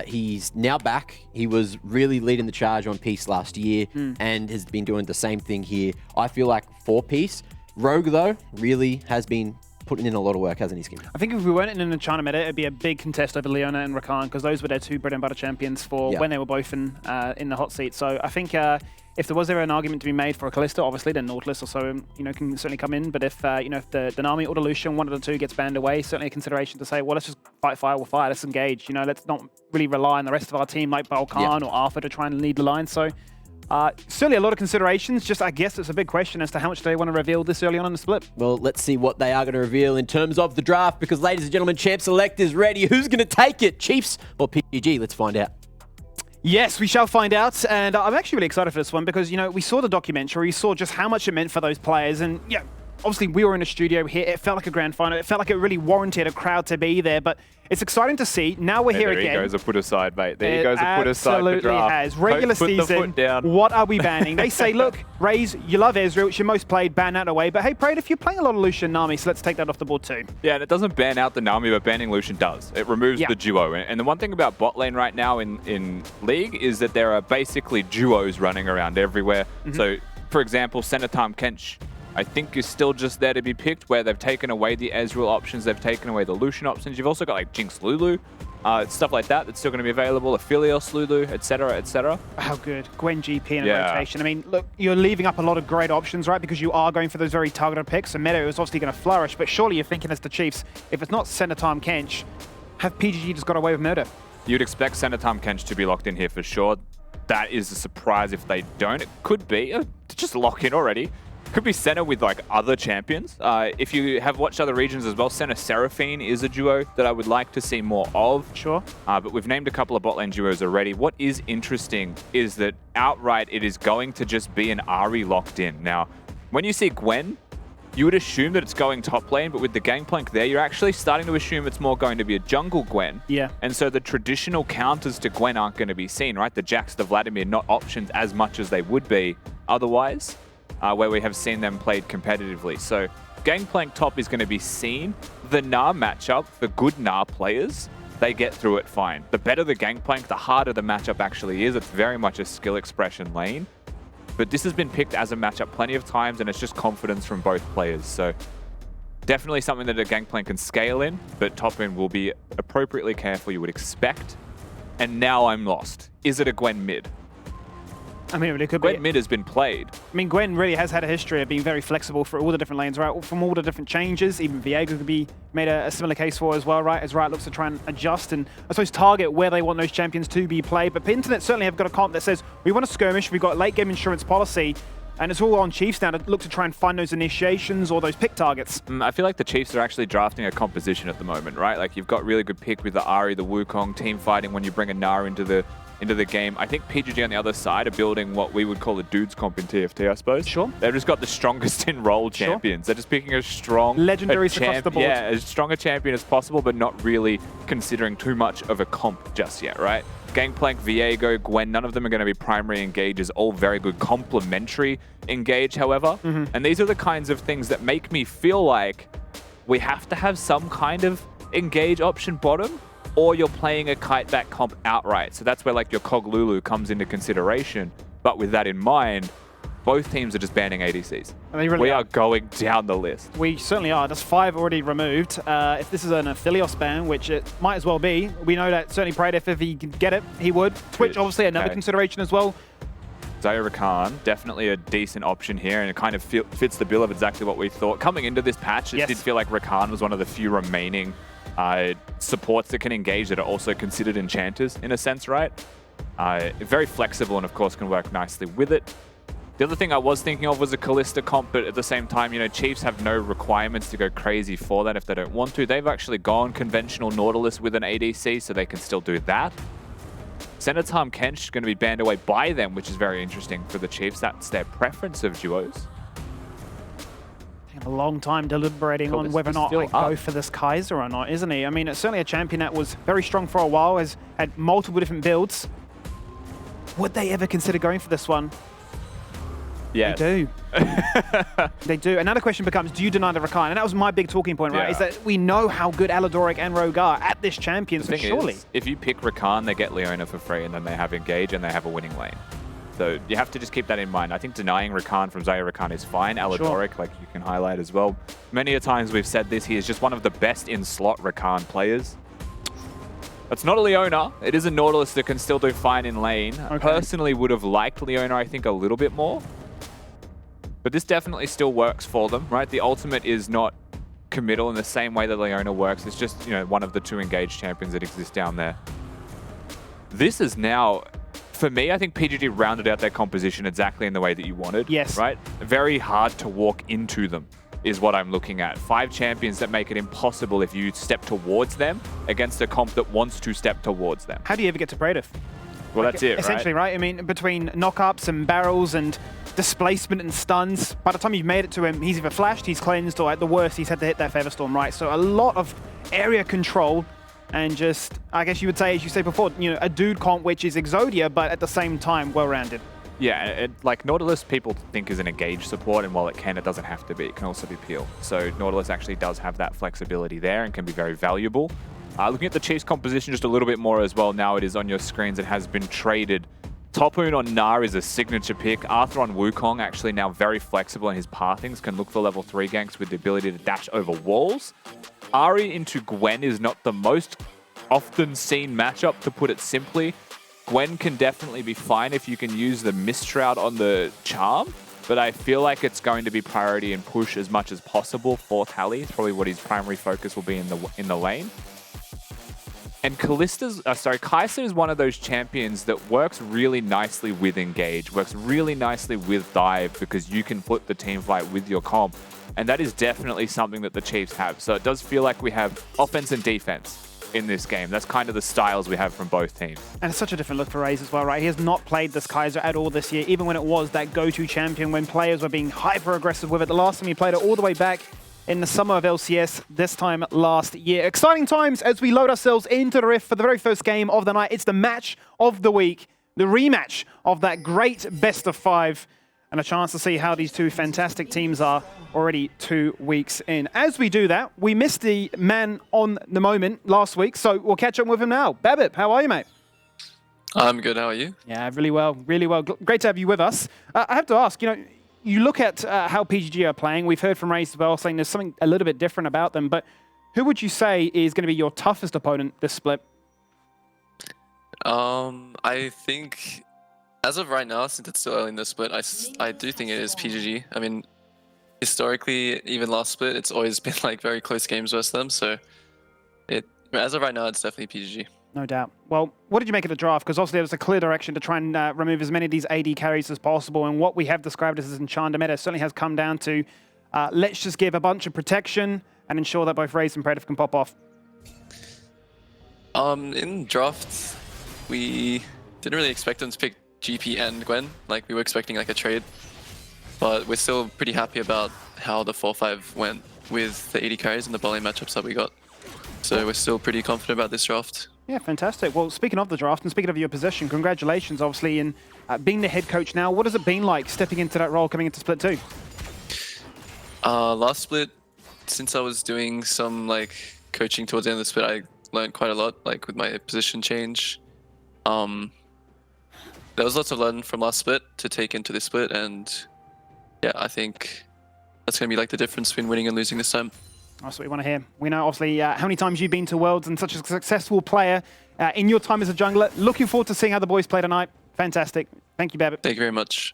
He's now back. He was really leading the charge on Peace last year and has been doing the same thing here. I feel like for Peace. Rogue, though, really has been putting in a lot of work, hasn't he, Skimmy? I think if we weren't in a China meta, it'd be a big contest over Leona and Rakan because those were their two bread and butter champions for when they were both in the hot seat. So I think if there was ever an argument to be made for a Callista, obviously then Nautilus or so can certainly come in. But if if the Nami or the Lucian, one of the two gets banned away, certainly a consideration to say, well, let's just fight fire with fire. Let's engage. Let's not really rely on the rest of our team like BalKhan or Arthur to try and lead the line. So. Certainly a lot of considerations. Just, I guess it's a big question as to how much they want to reveal this early on in the split. Well, let's see what they are going to reveal in terms of the draft because, ladies and gentlemen, Champ Select is ready. Who's going to take it? Chiefs or PG? Let's find out. Yes, we shall find out. And I'm actually really excited for this one because, we saw the documentary. We saw just how much it meant for those players. And, yeah, obviously we were in a studio here. It felt like a grand final. It felt like it really warranted a crowd to be there. But it's exciting to see. Now we're here again. Their egos are put aside, mate. Their egos are put aside for Absolutely draft. has. Regular Put the season, foot down. what are we banning? They say, look, Raes, you love Ezreal. It's your most played, ban that away. But hey, Praedyth, you're playing a lot of Lucian Nami, so let's take that off the board too. Yeah, and it doesn't ban out the Nami, but banning Lucian does. It removes the duo. And the one thing about bot lane right now in League is that there are basically duos running around everywhere. So, for example, Senatam Kench, I think is still just there to be picked, where they've taken away the Ezreal options, they've taken away the Lucian options. You've also got like Jinx Lulu, stuff like that that's still going to be available, Aphelios Lulu, etc., etc. How good. Gwen GP in a rotation. I mean, look, you're leaving up a lot of great options, right? Because you are going for those very targeted picks. So meta is obviously going to flourish, but surely you're thinking as the Chiefs, if it's not Senatam Kench, have PGG just got away with murder? You'd expect Senatam Kench to be locked in here for sure. That is a surprise if they don't. It could be just lock in already. Could be Senna with like other champions. If you have watched other regions as well, Senna Seraphine is a duo that I would like to see more of. Sure. But we've named a couple of bot lane duos already. What is interesting is that outright it is going to just be an Ahri locked in. Now, when you see Gwen, you would assume that it's going top lane, but with the Gangplank there, you're actually starting to assume it's more going to be a jungle Gwen. Yeah. And so the traditional counters to Gwen aren't going to be seen, right? The Jax, the Vladimir, not options as much as they would be otherwise. Where we have seen them played competitively. So Gangplank top is going to be seen. The Gnar matchup for good Gnar players, they get through it fine. The better the Gangplank, the harder the matchup actually is. It's very much a skill expression lane. But this has been picked as a matchup plenty of times, and it's just confidence from both players. So definitely something that a Gangplank can scale in, but top end will be appropriately careful, you would expect. And now I'm lost. Is it a Gwen mid? I mean, it really could Gwen be. mid has been played. I mean, Gwen really has had a history of being very flexible for all the different lanes, right? From all the different changes. Even Viego could be made a similar case for as well, right? As Riot looks to try and adjust and, I suppose, target where they want those champions to be played. But Internet certainly have got a comp that says, we want to skirmish, we've got late game insurance policy, and it's all on Chiefs now to look to try and find those initiations or those pick targets. I feel like the Chiefs are actually drafting a composition at the moment, right? Like, you've got really good pick with the Ahri, the Wukong, team fighting when you bring a Gnar into the game. I think PGG on the other side are building what we would call a dudes comp in TFT, I suppose. Sure. They've just got the strongest in role champions. They're just picking a strong... Legendaries across the board. Yeah, as strong a champion as possible, but not really considering too much of a comp just yet, right? Gangplank, Viego, Gwen, none of them are going to be primary engages, all very good complementary engage, however. And these are the kinds of things that make me feel like we have to have some kind of engage option bottom, or you're playing a kite back comp outright. So that's where like your Cog Lulu comes into consideration. But with that in mind, both teams are just banning ADCs. And they really we are going down the list. We certainly are. There's 5 already removed. If this is an Aphelios ban, which it might as well be, we know that certainly Praedyth, if he can get it, he would. Twitch, obviously, another consideration as well. Xayah Rakan, definitely a decent option here, and it kind of fits the bill of exactly what we thought. Coming into this patch, it did feel like Rakan was one of the few remaining supports that can engage that are also considered enchanters, in a sense, right? Very flexible and, of course, can work nicely with it. The other thing I was thinking of was a Kalista comp, but at the same time, you know, Chiefs have no requirements to go crazy for that if they don't want to. They've actually gone conventional Nautilus with an ADC, so they can still do that. Senatarm Kench is going to be banned away by them, which is very interesting for the Chiefs. That's their preference of duos. A long time deliberating on whether or not I go for this Kaiser or not, isn't he? I mean, it's certainly a champion that was very strong for a while, has had multiple different builds. Would they ever consider going for this one? Yeah. They do. They do. Another question becomes, do you deny the Rakan? And that was my big talking point, right? Is that we know how good Aladoric and Rogue are at this champion, so surely. If you pick Rakan, they get Leona for free, and then they have Engage, and they have a winning lane. So you have to just keep that in mind. I think denying Rakan from Xayah Rakan is fine. Aladoric, like you can highlight as well. Many a times we've said this, he is just one of the best in-slot Rakan players. It's not a Leona. It is a Nautilus that can still do fine in lane. I personally would have liked Leona, I think, a little bit more. But this definitely still works for them, right? The ultimate is not committal in the same way that Leona works. It's just, you know, one of the 2 engaged champions that exist down there. This is now... For me, I think PGG rounded out their composition exactly in the way that you wanted. Yes. Right? Very hard to walk into them is what I'm looking at. 5 champions that make it impossible if you step towards them against a comp that wants to step towards them. How do you ever get to Praedyth? Well, that's it, essentially, right? I mean, between knock-ups and barrels and displacement and stuns, by the time you've made it to him, he's either flashed, he's cleansed, or at the worst, he's had to hit that Featherstorm, right? So a lot of area control. And just, I guess you would say, as you said before, you know, a dude comp which is Exodia, but at the same time, well-rounded. Yeah, like Nautilus people think is an engage support, and while it doesn't have to be. It can also be peel. So Nautilus actually does have that flexibility there and can be very valuable. Looking at the Chiefs composition just a little bit more as well, now it is on your screens. It has been traded. Topoon on Gnar is a signature pick. Arthur on Wukong actually now very flexible in his pathings, can look for level 3 ganks with the ability to dash over walls. Ahri into Gwen is not the most often seen matchup, to put it simply. Gwen can definitely be fine if you can use the Mistshroud on the Charm, but I feel like it's going to be priority and push as much as possible for Tally. It's probably what his primary focus will be in the lane. And Kai'Sa is one of those champions that works really nicely with Engage, works really nicely with Dive, because you can put the team fight with your comp. And that is definitely something that the Chiefs have. So it does feel like we have offense and defense in this game. That's kind of the styles we have from both teams. And it's such a different look for Raes as well, right? He has not played this Kai'Sa at all this year, even when it was that go-to champion, when players were being hyper-aggressive with it. The last time he played it all the way back in the summer of LCS, this time last year. Exciting times as we load ourselves into the Rift for the very first game of the night. It's the match of the week, the rematch of that great best of 5, and a chance to see how these 2 fantastic teams are already 2 weeks in. As we do that, we missed the man on the moment last week, so we'll catch up with him now. Babip, how are you, mate? I'm good, how are you? Yeah, really well, really well. Great to have you with us. I have to ask, you know, you look at how PGG are playing. We've heard from Raes as well saying there's something a little bit different about them, but who would you say is going to be your toughest opponent this split? I think As of right now, since it's still early in the split, I do think it is PGG. I mean, historically, even last split, it's always been like very close games versus them. So, as of right now, it's definitely PGG. No doubt. Well, what did you make of the draft? Because obviously there was a clear direction to try and remove as many of these AD carries as possible. And what we have described as an Enchanter meta certainly has come down to let's just give a bunch of protection and ensure that both Raes and Praedyth can pop off. In drafts, we didn't really expect them to pick GP and Gwen. Like, we were expecting like a trade. But we're still pretty happy about how the 4-5 went with the AD carries and the bowling matchups that we got. So we're still pretty confident about this draft. Yeah, fantastic. Well, speaking of the draft and speaking of your position, congratulations, obviously, in being the head coach now. What has it been like stepping into that role coming into Split 2? Last split, since I was doing some like coaching towards the end of the split, I learned quite a lot, like with my position change. There was lots of learning from last split to take into this split, and yeah, I think that's going to be like the difference between winning and losing this time. That's what we want to hear. We know, obviously, how many times you've been to Worlds and such a successful player in your time as a jungler. Looking forward to seeing how the boys play tonight. Fantastic. Thank you, Babbitt. Thank you very much.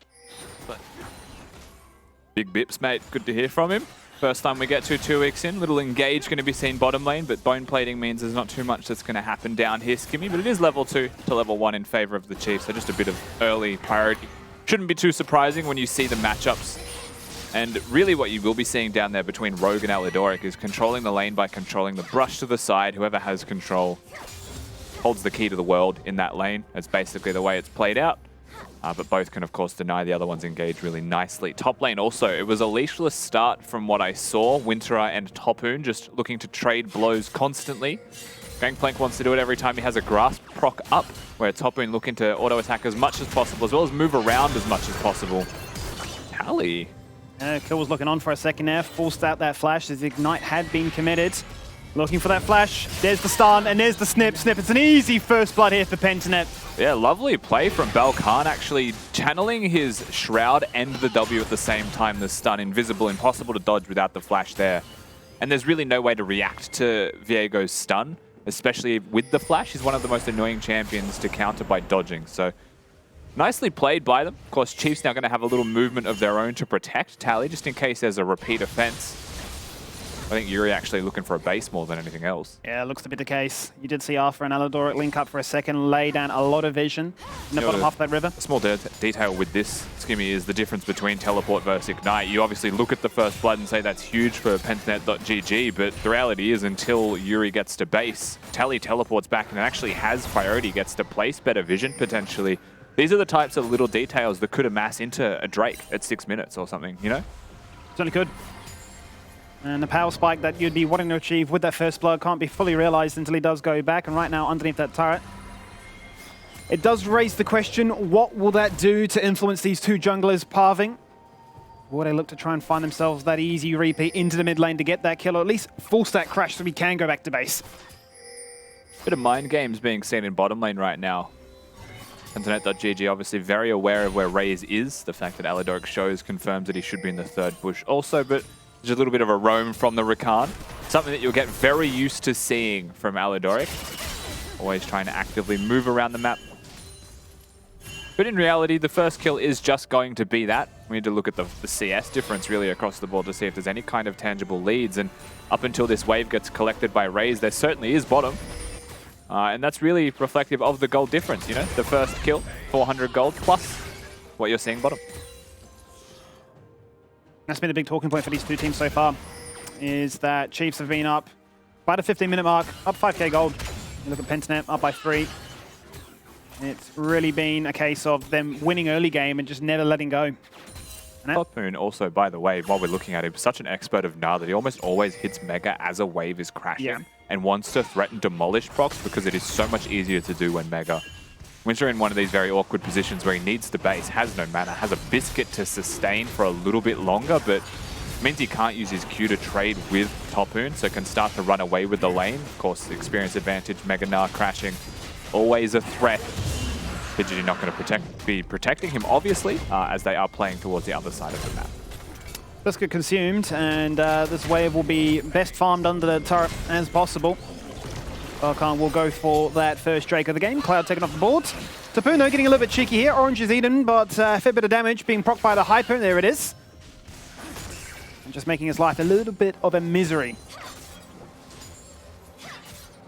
Big bips, mate. Good to hear from him. First time we get to 2 weeks in. Little engage going to be seen bottom lane, but bone plating means there's not too much that's going to happen down here, Skimmy. But it is level 2 to level 1 in favor of the Chiefs, so just a bit of early priority. Shouldn't be too surprising when you see the matchups. And really what you will be seeing down there between Rogue and Aladoric is controlling the lane by controlling the brush to the side. Whoever has control holds the key to the world in that lane. That's basically the way it's played out. But both can, of course, deny the other one's engage really nicely. Top lane also, it was a leashless start from what I saw. Winterer and Topoon just looking to trade blows constantly. Gangplank wants to do it every time he has a grasp proc up, where Topoon looking to auto-attack as much as possible, as well as move around as much as possible. Tally. Kill was looking on for a second there, forced out that flash as the Ignite had been committed. Looking for that flash. There's the stun, and there's the snip. It's an easy first blood here for Pentanet. Yeah, lovely play from BalKhan, actually channeling his Shroud and the W at the same time. The stun, invisible, impossible to dodge without the flash there. And there's really no way to react to Viego's stun, especially with the flash. He's one of the most annoying champions to counter by dodging. So nicely played by them. Of course, Chiefs now going to have a little movement of their own to protect Tally, just in case there's a repeat offense. I think Yuri actually looking for a base more than anything else. Yeah, looks to be the case. You did see Arthur and Aladoric link up for a second, lay down a lot of vision in the bottom half of that river. A small detail with this, Skimmy, is the difference between teleport versus ignite. You obviously look at the first blood and say that's huge for Pentanet.gg, but the reality is until Yuri gets to base, Tally teleports back and actually has priority, gets to place better vision potentially. These are the types of little details that could amass into a Drake at 6 minutes or something, you know? Certainly could. And the power spike that you'd be wanting to achieve with that first blood can't be fully realized until he does go back. And right now, underneath that turret, it does raise the question, what will that do to influence these two junglers parving? Will they look to try and find themselves that easy repeat into the mid lane to get that kill, or at least full stack crash so we can go back to base? Bit of mind games being seen in bottom lane right now. Internet.gg obviously very aware of where Raes is. The fact that Aladoric shows confirms that he should be in the third bush also, but there's a little bit of a roam from the Rakan. Something that you'll get very used to seeing from Aladoric. Always trying to actively move around the map. But in reality, the first kill is just going to be that. We need to look at the CS difference really across the board to see if there's any kind of tangible leads. And up until this wave gets collected by Raes, there certainly is bottom. And that's really reflective of the gold difference, you know? The first kill, 400 gold, plus what you're seeing bottom. That's been the big talking point for these two teams so far, is that Chiefs have been up by the 15-minute mark, up 5k gold. You look at Pentanet, up by 3. It's really been a case of them winning early game and just never letting go. Topoon also, by the way, while we're looking at him, such an expert of Gnar that he almost always hits Mega as a wave is crashing and wants to threaten demolish procs because it is so much easier to do when Mega. Winter in one of these very awkward positions where he needs the base, has no mana, has a biscuit to sustain for a little bit longer, but means he can't use his Q to trade with Topoon, so can start to run away with the lane. Of course, the experience advantage, Mega Gnar crashing, always a threat. PGG not going to be protecting him, obviously, as they are playing towards the other side of the map. This get consumed, and this wave will be best farmed under the turret as possible. BalKhan will go for that first Drake of the game. Cloud taken off the board. Topoon, though, getting a little bit cheeky here. Orange is eaten, but a fair bit of damage being procced by the Hyper. There it is. And just making his life a little bit of a misery.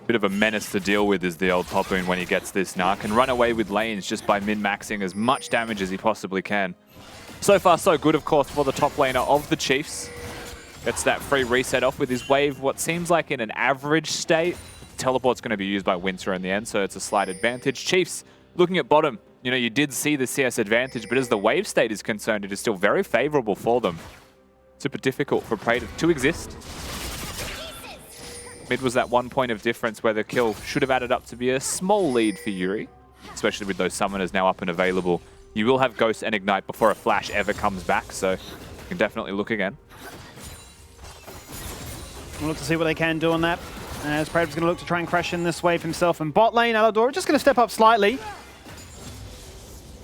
Bit of a menace to deal with is the old Topoon when he gets this Gnar. Can run away with lanes just by min-maxing as much damage as he possibly can. So far, so good, of course, for the top laner of the Chiefs. Gets that free reset off with his wave, what seems like in an average state. Teleport's going to be used by Winter in the end, so it's a slight advantage. Chiefs, looking at bottom, you know, you did see the CS advantage, but as the wave state is concerned, it is still very favorable for them. Super difficult for Praedyth to exist. Mid was that 1 point of difference where the kill should have added up to be a small lead for Yuri, especially with those summoners now up and available. You will have Ghost and Ignite before a flash ever comes back, so you can definitely look again. We'll look to see what they can do on that. As Praedyth's going to look to try and crash in this wave himself. And bot lane, Aladoric just going to step up slightly.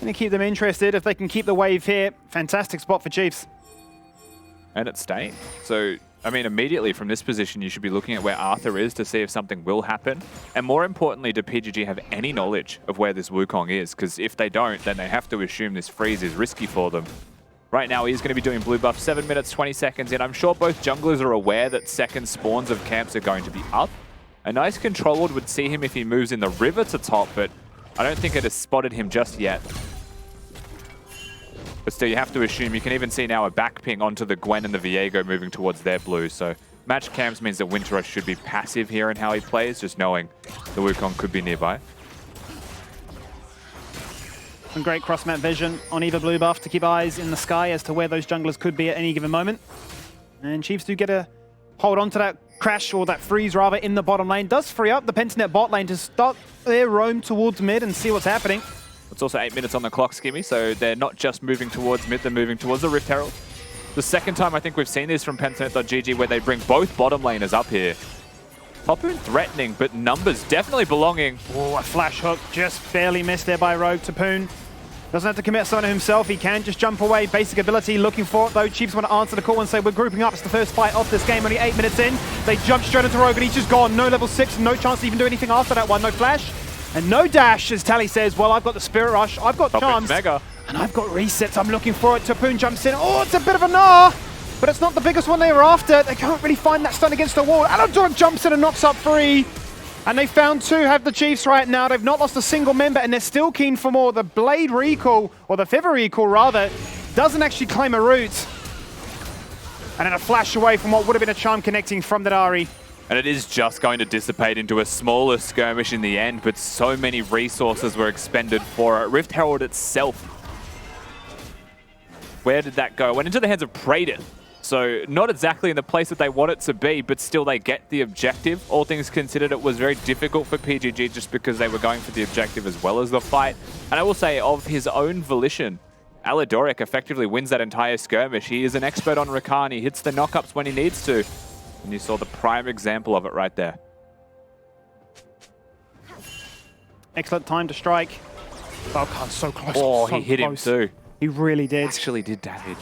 Going to keep them interested. If they can keep the wave here, fantastic spot for Chiefs. And it's staying. So, I mean, immediately from this position, you should be looking at where Arthur is to see if something will happen. And more importantly, do PGG have any knowledge of where this Wukong is? Because if they don't, then they have to assume this freeze is risky for them. Right now, he's going to be doing blue buff 7 minutes, 20 seconds in. I'm sure both junglers are aware that second spawns of camps are going to be up. A nice control ward would see him if he moves in the river to top, but I don't think it has spotted him just yet. But still, you have to assume. You can even see now a back ping onto the Gwen and the Viego moving towards their blue. So match camps means that Winter should be passive here in how he plays, just knowing the Wukong could be nearby. Some great cross-map vision on either blue buff to keep eyes in the sky as to where those junglers could be at any given moment. And Chiefs do get a hold on to that crash, or that freeze rather, in the bottom lane. Does free up the Pentanet bot lane to start their roam towards mid and see what's happening. It's also 8 minutes on the clock, Skimmy, so they're not just moving towards mid, they're moving towards the Rift Herald. The second time I think we've seen this from Pentanet.gg where they bring both bottom laners up here. Topoon threatening, but numbers definitely belonging. Oh, a flash hook just barely missed there by Rogue. Topoon doesn't have to commit summoner himself. He can just jump away. Basic ability looking for it, though. Chiefs want to answer the call and say, we're grouping up. It's the first fight of this game. Only 8 minutes in. They jump straight into Rogue, and he's just gone. No level 6. No chance to even do anything after that one. No flash. And no dash, as Tally says, well, I've got the Spirit Rush. I've got chance. Mega. And I've got resets. I'm looking for it. Topoon jumps in. Oh, it's a bit of a Gnar. But it's not the biggest one they were after. They can't really find that stun against the wall. Aladoric jumps in and knocks up 3. And they found 2, have the Chiefs right now. They've not lost a single member, and they're still keen for more. The Blade recall, or the Feather recall rather, doesn't actually claim a root. And then a flash away from what would have been a charm connecting from that Ahri. And it is just going to dissipate into a smaller skirmish in the end, but so many resources were expended for it. Rift Herald itself. Where did that go? Went into the hands of Praedyth. So not exactly in the place that they want it to be, but still they get the objective. All things considered, it was very difficult for PGG just because they were going for the objective as well as the fight. And I will say, of his own volition, Aladoric effectively wins that entire skirmish. He is an expert on Rakan. He hits the knockups when he needs to. And you saw the prime example of it right there. Excellent time to strike. BalKhan so close. Oh, so he hit close. him too. He really did. Actually did damage.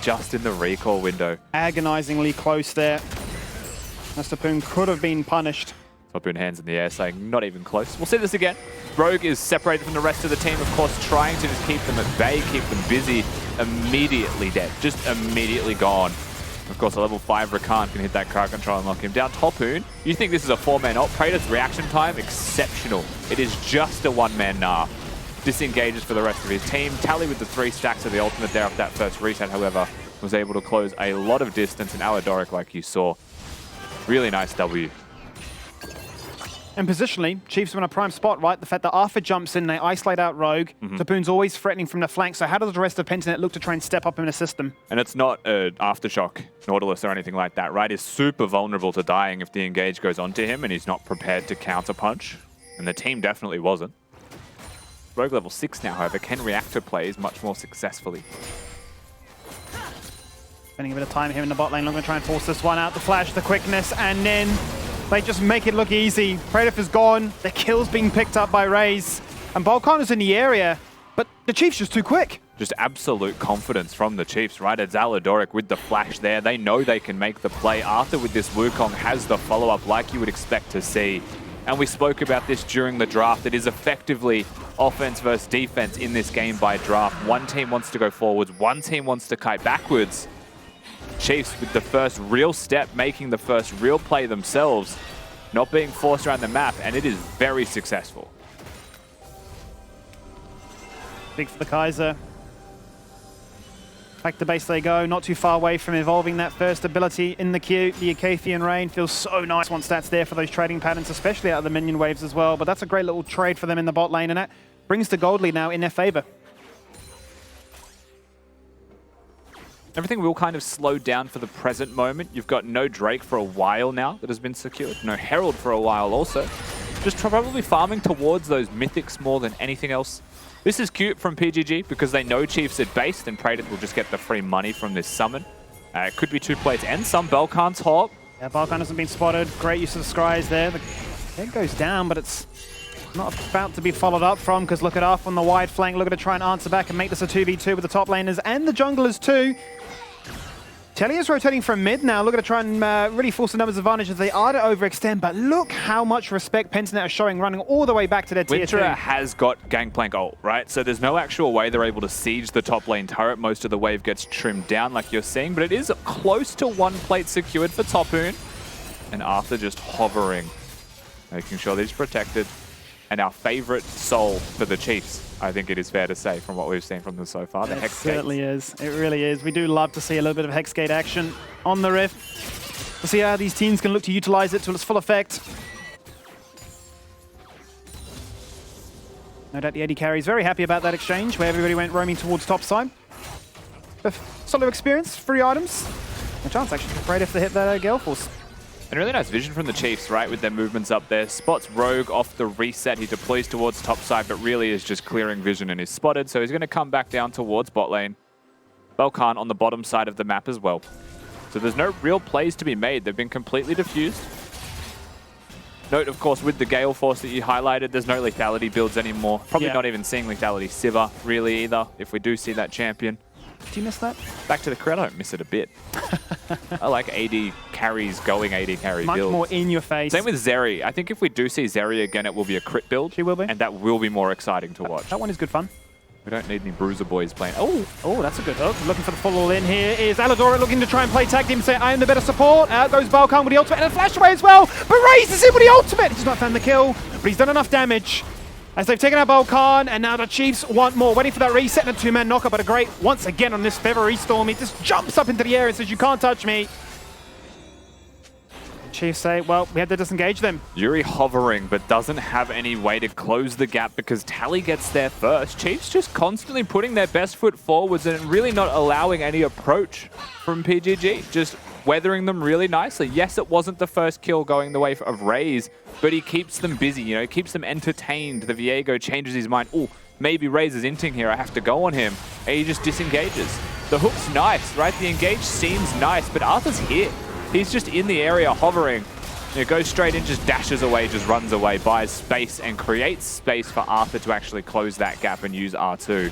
Just in the recall window. Agonizingly close there. Topoon could have been punished. Topoon hands in the air saying, not even close. We'll see this again. Rogue is separated from the rest of the team, of course, trying to just keep them at bay, keep them busy. Immediately dead. Just immediately gone. Of course, a level 5 Rakan can hit that crowd control and lock him down. Topoon, you think this is a 4-man ult. Praedyth's reaction time, exceptional. It is just a 1-man Gnar. Disengages for the rest of his team. Tally with the 3 stacks of the ultimate there off that first reset, however, was able to close a lot of distance, and Aladoric, like you saw, really nice W. And positionally, Chiefs are in a prime spot, right? The fact that Arthur jumps in, they isolate out Rogue. Topoon's always threatening from the flank, so how does the rest of Pentanet look to try and step up and assist them? And it's not an Aftershock Nautilus or anything like that, right? He's super vulnerable to dying if the engage goes onto him and he's not prepared to counterpunch. And the team definitely wasn't. Rogue level 6 now, however, can react to plays much more successfully. Spending a bit of time here in the bot lane. I'm going to try and force this one out. The flash, the quickness, and then they just make it look easy. Praedyth is gone. The kill's being picked up by Raes. And BalKhan is in the area, but the Chiefs just too quick. Just absolute confidence from the Chiefs, right? It's Aladoric with the flash there. They know they can make the play. Arthur with this Wukong has the follow-up like you would expect to see. And we spoke about this during the draft. It is effectively offense versus defense in this game by draft. One team wants to go forwards, one team wants to kite backwards. Chiefs with the first real step, making the first real play themselves, not being forced around the map, and it is very successful. Big for the Kaiser. Back to base they go, not too far away from evolving that first ability in the queue. The Acathian Rain feels so nice once that's there for those trading patterns, especially out of the minion waves as well. But that's a great little trade for them in the bot lane, and that brings the gold lead now in their favor. Everything will kind of slow down for the present moment. You've got no Drake for a while now that has been secured. No Herald for a while also. Just probably farming towards those mythics more than anything else. This is cute from PGG because they know Chiefs at base, then Praedyth will just get the free money from this summon. It could be 2 plates and some BalKhan top. Yeah, BalKhan hasn't been spotted. Great use of the scries there. The head goes down, but it's not about to be followed up from, because look at Arf on the wide flank. Look at to try and answer back and make this a 2v2 with the top laners and the junglers too. Telly is rotating from mid now. Look at to try and really force the numbers advantage as they are to overextend, but look how much respect Pentanet are showing running all the way back to their tier 2. Winterer has got Gangplank ult, right? So there's no actual way they're able to siege the top lane turret. Most of the wave gets trimmed down like you're seeing, but it is close to 1 plate secured for Topoon. And Arthur just hovering, making sure that he's protected. And our favorite soul for the Chiefs, I think it is fair to say, from what we've seen from them so far, the Hex Gate. It certainly is. It really is. We do love to see a little bit of Hex Gate action on the Rift. We'll see how these teams can look to utilize it to its full effect. No doubt the AD carry is very happy about that exchange, where everybody went roaming towards top side. Solid experience, free items. A chance actually for Praedyth to hit that Gale Force. And really nice vision from the Chiefs, right, with their movements up there. Spots Rogue off the reset. He deploys towards top side, but really is just clearing vision and is spotted. So he's going to come back down towards bot lane. BalKhan on the bottom side of the map as well. So there's no real plays to be made. They've been completely diffused. Note, of course, with the Gale Force that you highlighted, there's no lethality builds anymore. Probably not even seeing lethality Sivir, really, either, if we do see that champion. Do you miss that? Back to the credit, I don't miss it a bit. I like AD carries going AD carry Much builds. more in your face. Same with Xayah. I think if we do see Xayah again, it will be a crit build. She will be. And that will be more exciting to watch. That one is good fun. We don't need any Bruiser boys playing. Oh, that's a good hook. Looking for the full all in here is Aladoric looking to try and play tag team and say, I am the better support. Out goes BalKhan with the ultimate and a flash away as well. But Raes is in with the ultimate. He's not found the kill, but he's done enough damage. As they've taken out BalKhan, and now the Chiefs want more. Waiting for that reset and a 2-man knocker, but a great, once again on this Feather Storm, he just jumps up into the air and says, you can't touch me. Chiefs say, well, we had to disengage them. Yuri hovering, but doesn't have any way to close the gap because Tally gets there first. Chiefs just constantly putting their best foot forwards and really not allowing any approach from PGG. Just weathering them really nicely. Yes, it wasn't the first kill going the way of Raes, but he keeps them busy, you know, keeps them entertained. The Viego changes his mind. Oh, maybe Raes is inting here. I have to go on him. And he just disengages. The hook's nice, right? The engage seems nice, but Arthur's here. He's just in the area hovering. You know, goes straight in, just dashes away, just runs away, buys space, and creates space for Arthur to actually close that gap and use R2.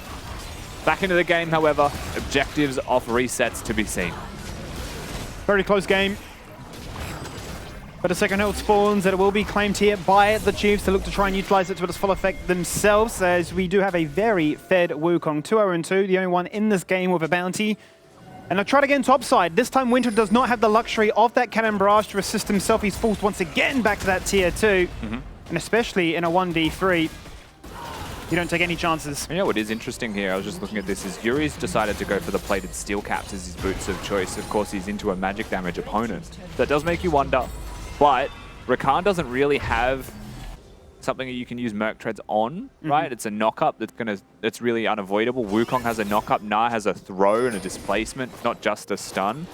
Back into the game, however, objectives off resets to be seen. Very close game. But a second ult spawns that it will be claimed here by the Chiefs to look to try and utilize it to its full effect themselves, as we do have a very fed Wukong. 2-0-2, the only one in this game with a bounty. And I'll try it again topside. This time Winter does not have the luxury of that cannon barrage to assist himself. He's forced once again back to that tier 2. And especially in a 1v3, you don't take any chances. You know what is interesting here? I was just looking at this, is Yuri's decided to go for the plated steel caps as his boots of choice. Of course, he's into a magic damage opponent. That does make you wonder. But Rakan doesn't really have something that you can use Merc Treads on, right? It's a knock-up that's really unavoidable. Wukong has a knock-up, Gnar has a throw and a displacement, not just a stun.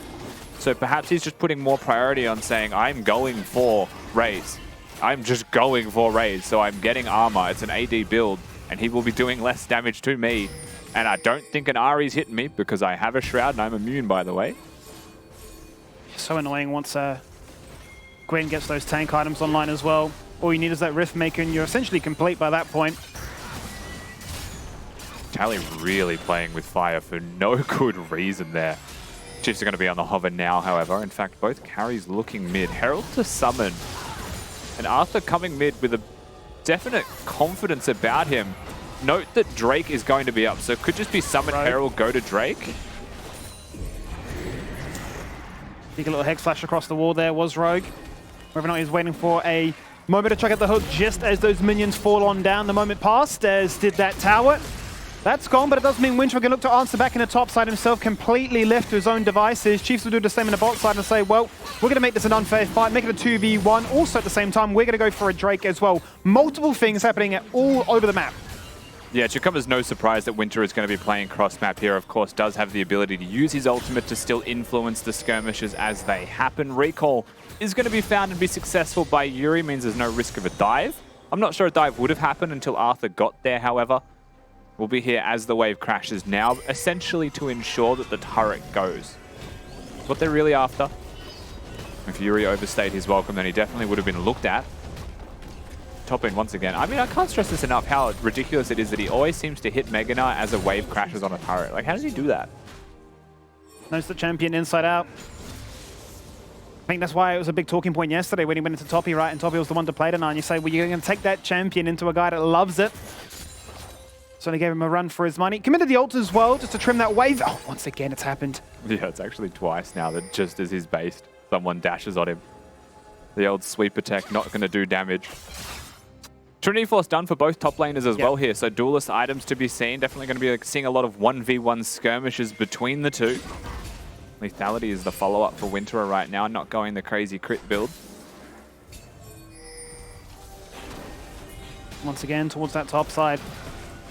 So perhaps he's just putting more priority on saying, I'm going for Raes. I'm just going for Raes, so I'm getting armor. It's an AD build, and he will be doing less damage to me. And I don't think an Ahri's hitting me because I have a Shroud and I'm immune, by the way. So annoying once Gwen gets those tank items online as well. All you need is that Rift Maker and you're essentially complete by that point. Tally really playing with fire for no good reason there. Chiefs are going to be on the hover now, however. In fact, both carries looking mid. Herald to summon. And Arthur coming mid with a definite confidence about him. Note that Drake is going to be up, so it could just be Summon Herald go to Drake. Take a little Hex Flash across the wall there was Rogue. Whether or not he's waiting for a moment to chuck at the hook just as those minions fall on down. The moment passed as did that tower. That's gone, but it does mean Winter can look to answer back in the top side himself, completely left to his own devices. Chiefs will do the same in the bot side and say, well, we're going to make this an unfair fight, make it a 2v1. Also at the same time, we're going to go for a Drake as well. Multiple things happening all over the map. Yeah, it should come as no surprise that Winter is going to be playing cross-map here. Of course, does have the ability to use his ultimate to still influence the skirmishes as they happen. Recall is going to be found and be successful by Yuri, means there's no risk of a dive. I'm not sure a dive would have happened until Arthur got there, however. We'll be here as the wave crashes now, essentially to ensure that the turret goes. That's what they're really after. If Yuri overstayed his welcome, then he definitely would have been looked at. Topoon once again. I mean, I can't stress this enough how ridiculous it is that he always seems to hit Mega Gnar as a wave crashes on a turret. Like, how does he do that? Knows the champion inside out. I think that's why it was a big talking point yesterday when he went into Toppy, right? And Toppy was the one to play tonight. And you say, well, you're going to take that champion into a guy that loves it. So they gave him a run for his money. Committed the ult as well, just to trim that wave. Oh, once again, it's happened. Yeah, it's actually twice now that just as he's based, someone dashes on him. The old sweep attack not going to do damage. Trinity Force done for both top laners as well here, so duelist items to be seen. Definitely going to be seeing a lot of 1v1 skirmishes between the two. Lethality is the follow-up for Winterer right now, not going the crazy crit build. Once again, towards that top side.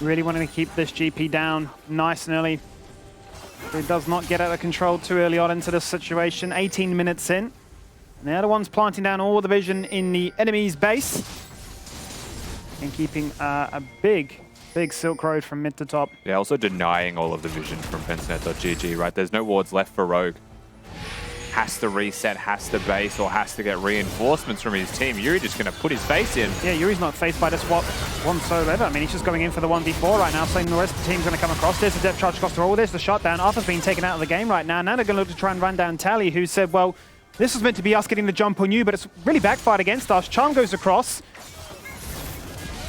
Really wanting to keep this GP down nice and early. It does not get out of control too early on into this situation. 18 minutes in. And they're the ones planting down all the vision in the enemy's base. And keeping a big Silk Road from mid to top. Yeah, also denying all of the vision from Fencenet.gg, right? There's no wards left for Rogue. Has to reset, has to base, or has to get reinforcements from his team. Yuri just going to put his face in. Yeah, Yuri's not faced by this whatsoever. I mean, he's just going in for the 1v4 right now, saying the rest of the team's going to come across. There's the depth charge across the wall. There's the shutdown. Arthur's being taken out of the game right now. Now they're going to look to try and run down Tally, who said, well, this was meant to be us getting the jump on you, but it's really backfired against us. Charm goes across.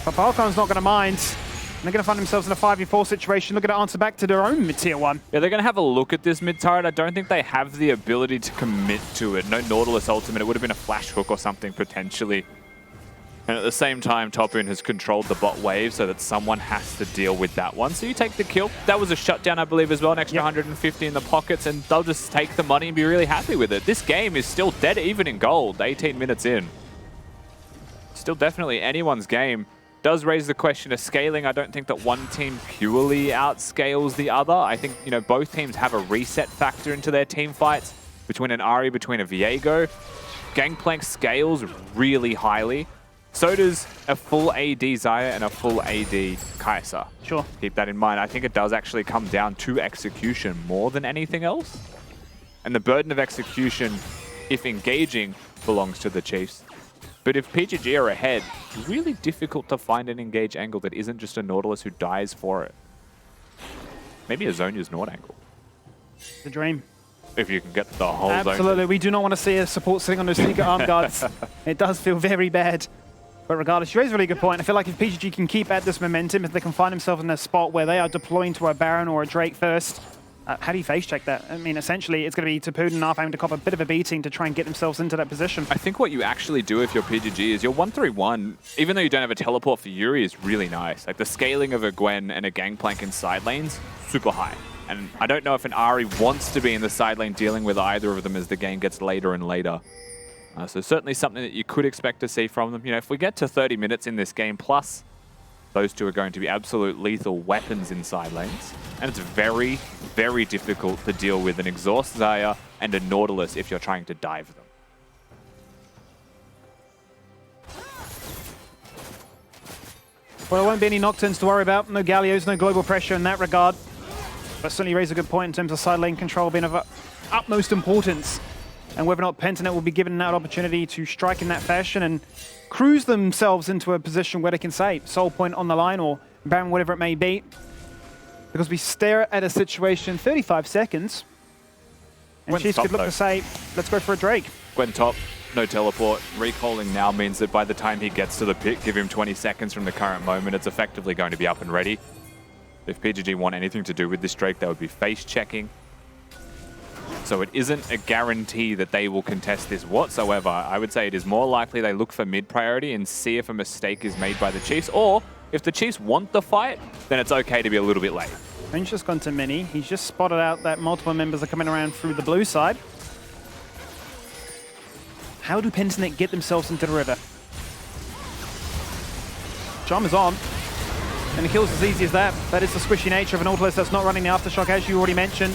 But BalKhan's not going to mind. And they're going to find themselves in a 5v4 situation, looking to answer back to their own mid-tier 1. Yeah, they're going to have a look at this mid-turret. I don't think they have the ability to commit to it. No Nautilus ultimate. It would have been a flash hook or something, potentially. And at the same time, Topoon has controlled the bot wave so that someone has to deal with that one. So you take the kill. That was a shutdown, I believe, as well. An extra 150 in the pockets, and they'll just take the money and be really happy with it. This game is still dead even in gold, 18 minutes in. Still definitely anyone's game. Does raise the question of scaling. I don't think that one team purely outscales the other. I think, you know, both teams have a reset factor into their team fights. Between an Ahri, between a Viego. Gangplank scales really highly. So does a full AD Xayah and a full AD Xayah. Sure. Keep that in mind. I think it does actually come down to execution more than anything else. And the burden of execution, if engaging, belongs to the Chiefs. But if PGG are ahead, it's really difficult to find an engage angle that isn't just a Nautilus who dies for it. Maybe a Zhonya's Nord angle. The dream. If you can get the whole zone. Absolutely. We do not want to see a support sitting on those sneaker arm guards. It does feel very bad. But regardless, you raise a really good point. I feel like if PGG can keep at this momentum, if they can find themselves in a spot where they are deploying to a Baron or a Drake first, how do you face check that? I mean, essentially, it's going to be Topoon and Arthur having to cop a bit of a beating to try and get themselves into that position. I think what you actually do if you're PGG is your 1-3-1, even though you don't have a teleport for Yuri, is really nice. Like the scaling of a Gwen and a Gangplank in side lanes, super high. And I don't know if an Ahri wants to be in the side lane dealing with either of them as the game gets later and later. So certainly something that you could expect to see from them. You know, if we get to 30 minutes in this game plus, those two are going to be absolute lethal weapons in side lanes. And it's very, very difficult to deal with an Exhaust Xayah and a Nautilus if you're trying to dive them. Well, there won't be any Nocturnes to worry about. No Gallios, no global pressure in that regard. But certainly raise a good point in terms of side lane control being of utmost importance. And whether or not Pentanet will be given that opportunity to strike in that fashion and cruise themselves into a position where they can say Soul Point on the line or Baron, whatever it may be. Because we stare at a situation, 35 seconds. And Chiefs could look to say, let's go for a Drake. Gwen top. no teleport. Recalling now means that by the time he gets to the pit, give him 20 seconds from the current moment, it's effectively going to be up and ready. If PGG want anything to do with this Drake, they would be face checking. So it isn't a guarantee that they will contest this whatsoever. I would say it is more likely they look for mid priority and see if a mistake is made by the Chiefs, or if the Chiefs want the fight, then it's okay to be a little bit late. Range just gone to Mini. He's just spotted out that multiple members are coming around through the blue side. How do Pentanet get themselves into the river? Charm is on. And the kill's as easy as that. That is the squishy nature of a Nautilus that's not running the Aftershock, as you already mentioned.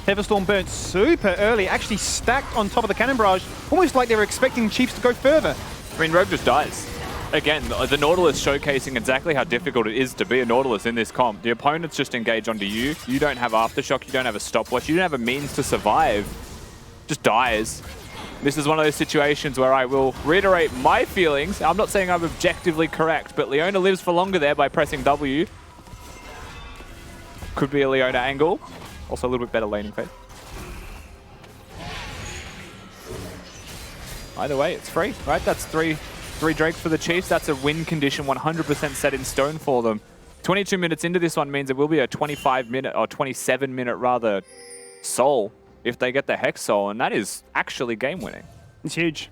Heaverstorm burnt super early, actually stacked on top of the Cannon Barrage, almost like they were expecting Chiefs to go further. I mean, Rogue just dies. Again, the Nautilus showcasing exactly how difficult it is to be a Nautilus in this comp. The opponents just engage onto you. You don't have Aftershock, you don't have a stopwatch, you don't have a means to survive. Just dies. This is one of those situations where I will reiterate my feelings. I'm not saying I'm objectively correct, but Leona lives for longer there by pressing W. Could be a Leona angle. Also a little bit better laning phase. Either way, it's free, right? That's three Drakes for the Chiefs. That's a win condition, 100% set in stone for them. 22 minutes into this one means it will be a 25-minute, or 27-minute rather, soul if they get the Hex Soul, and that is actually game-winning. It's huge.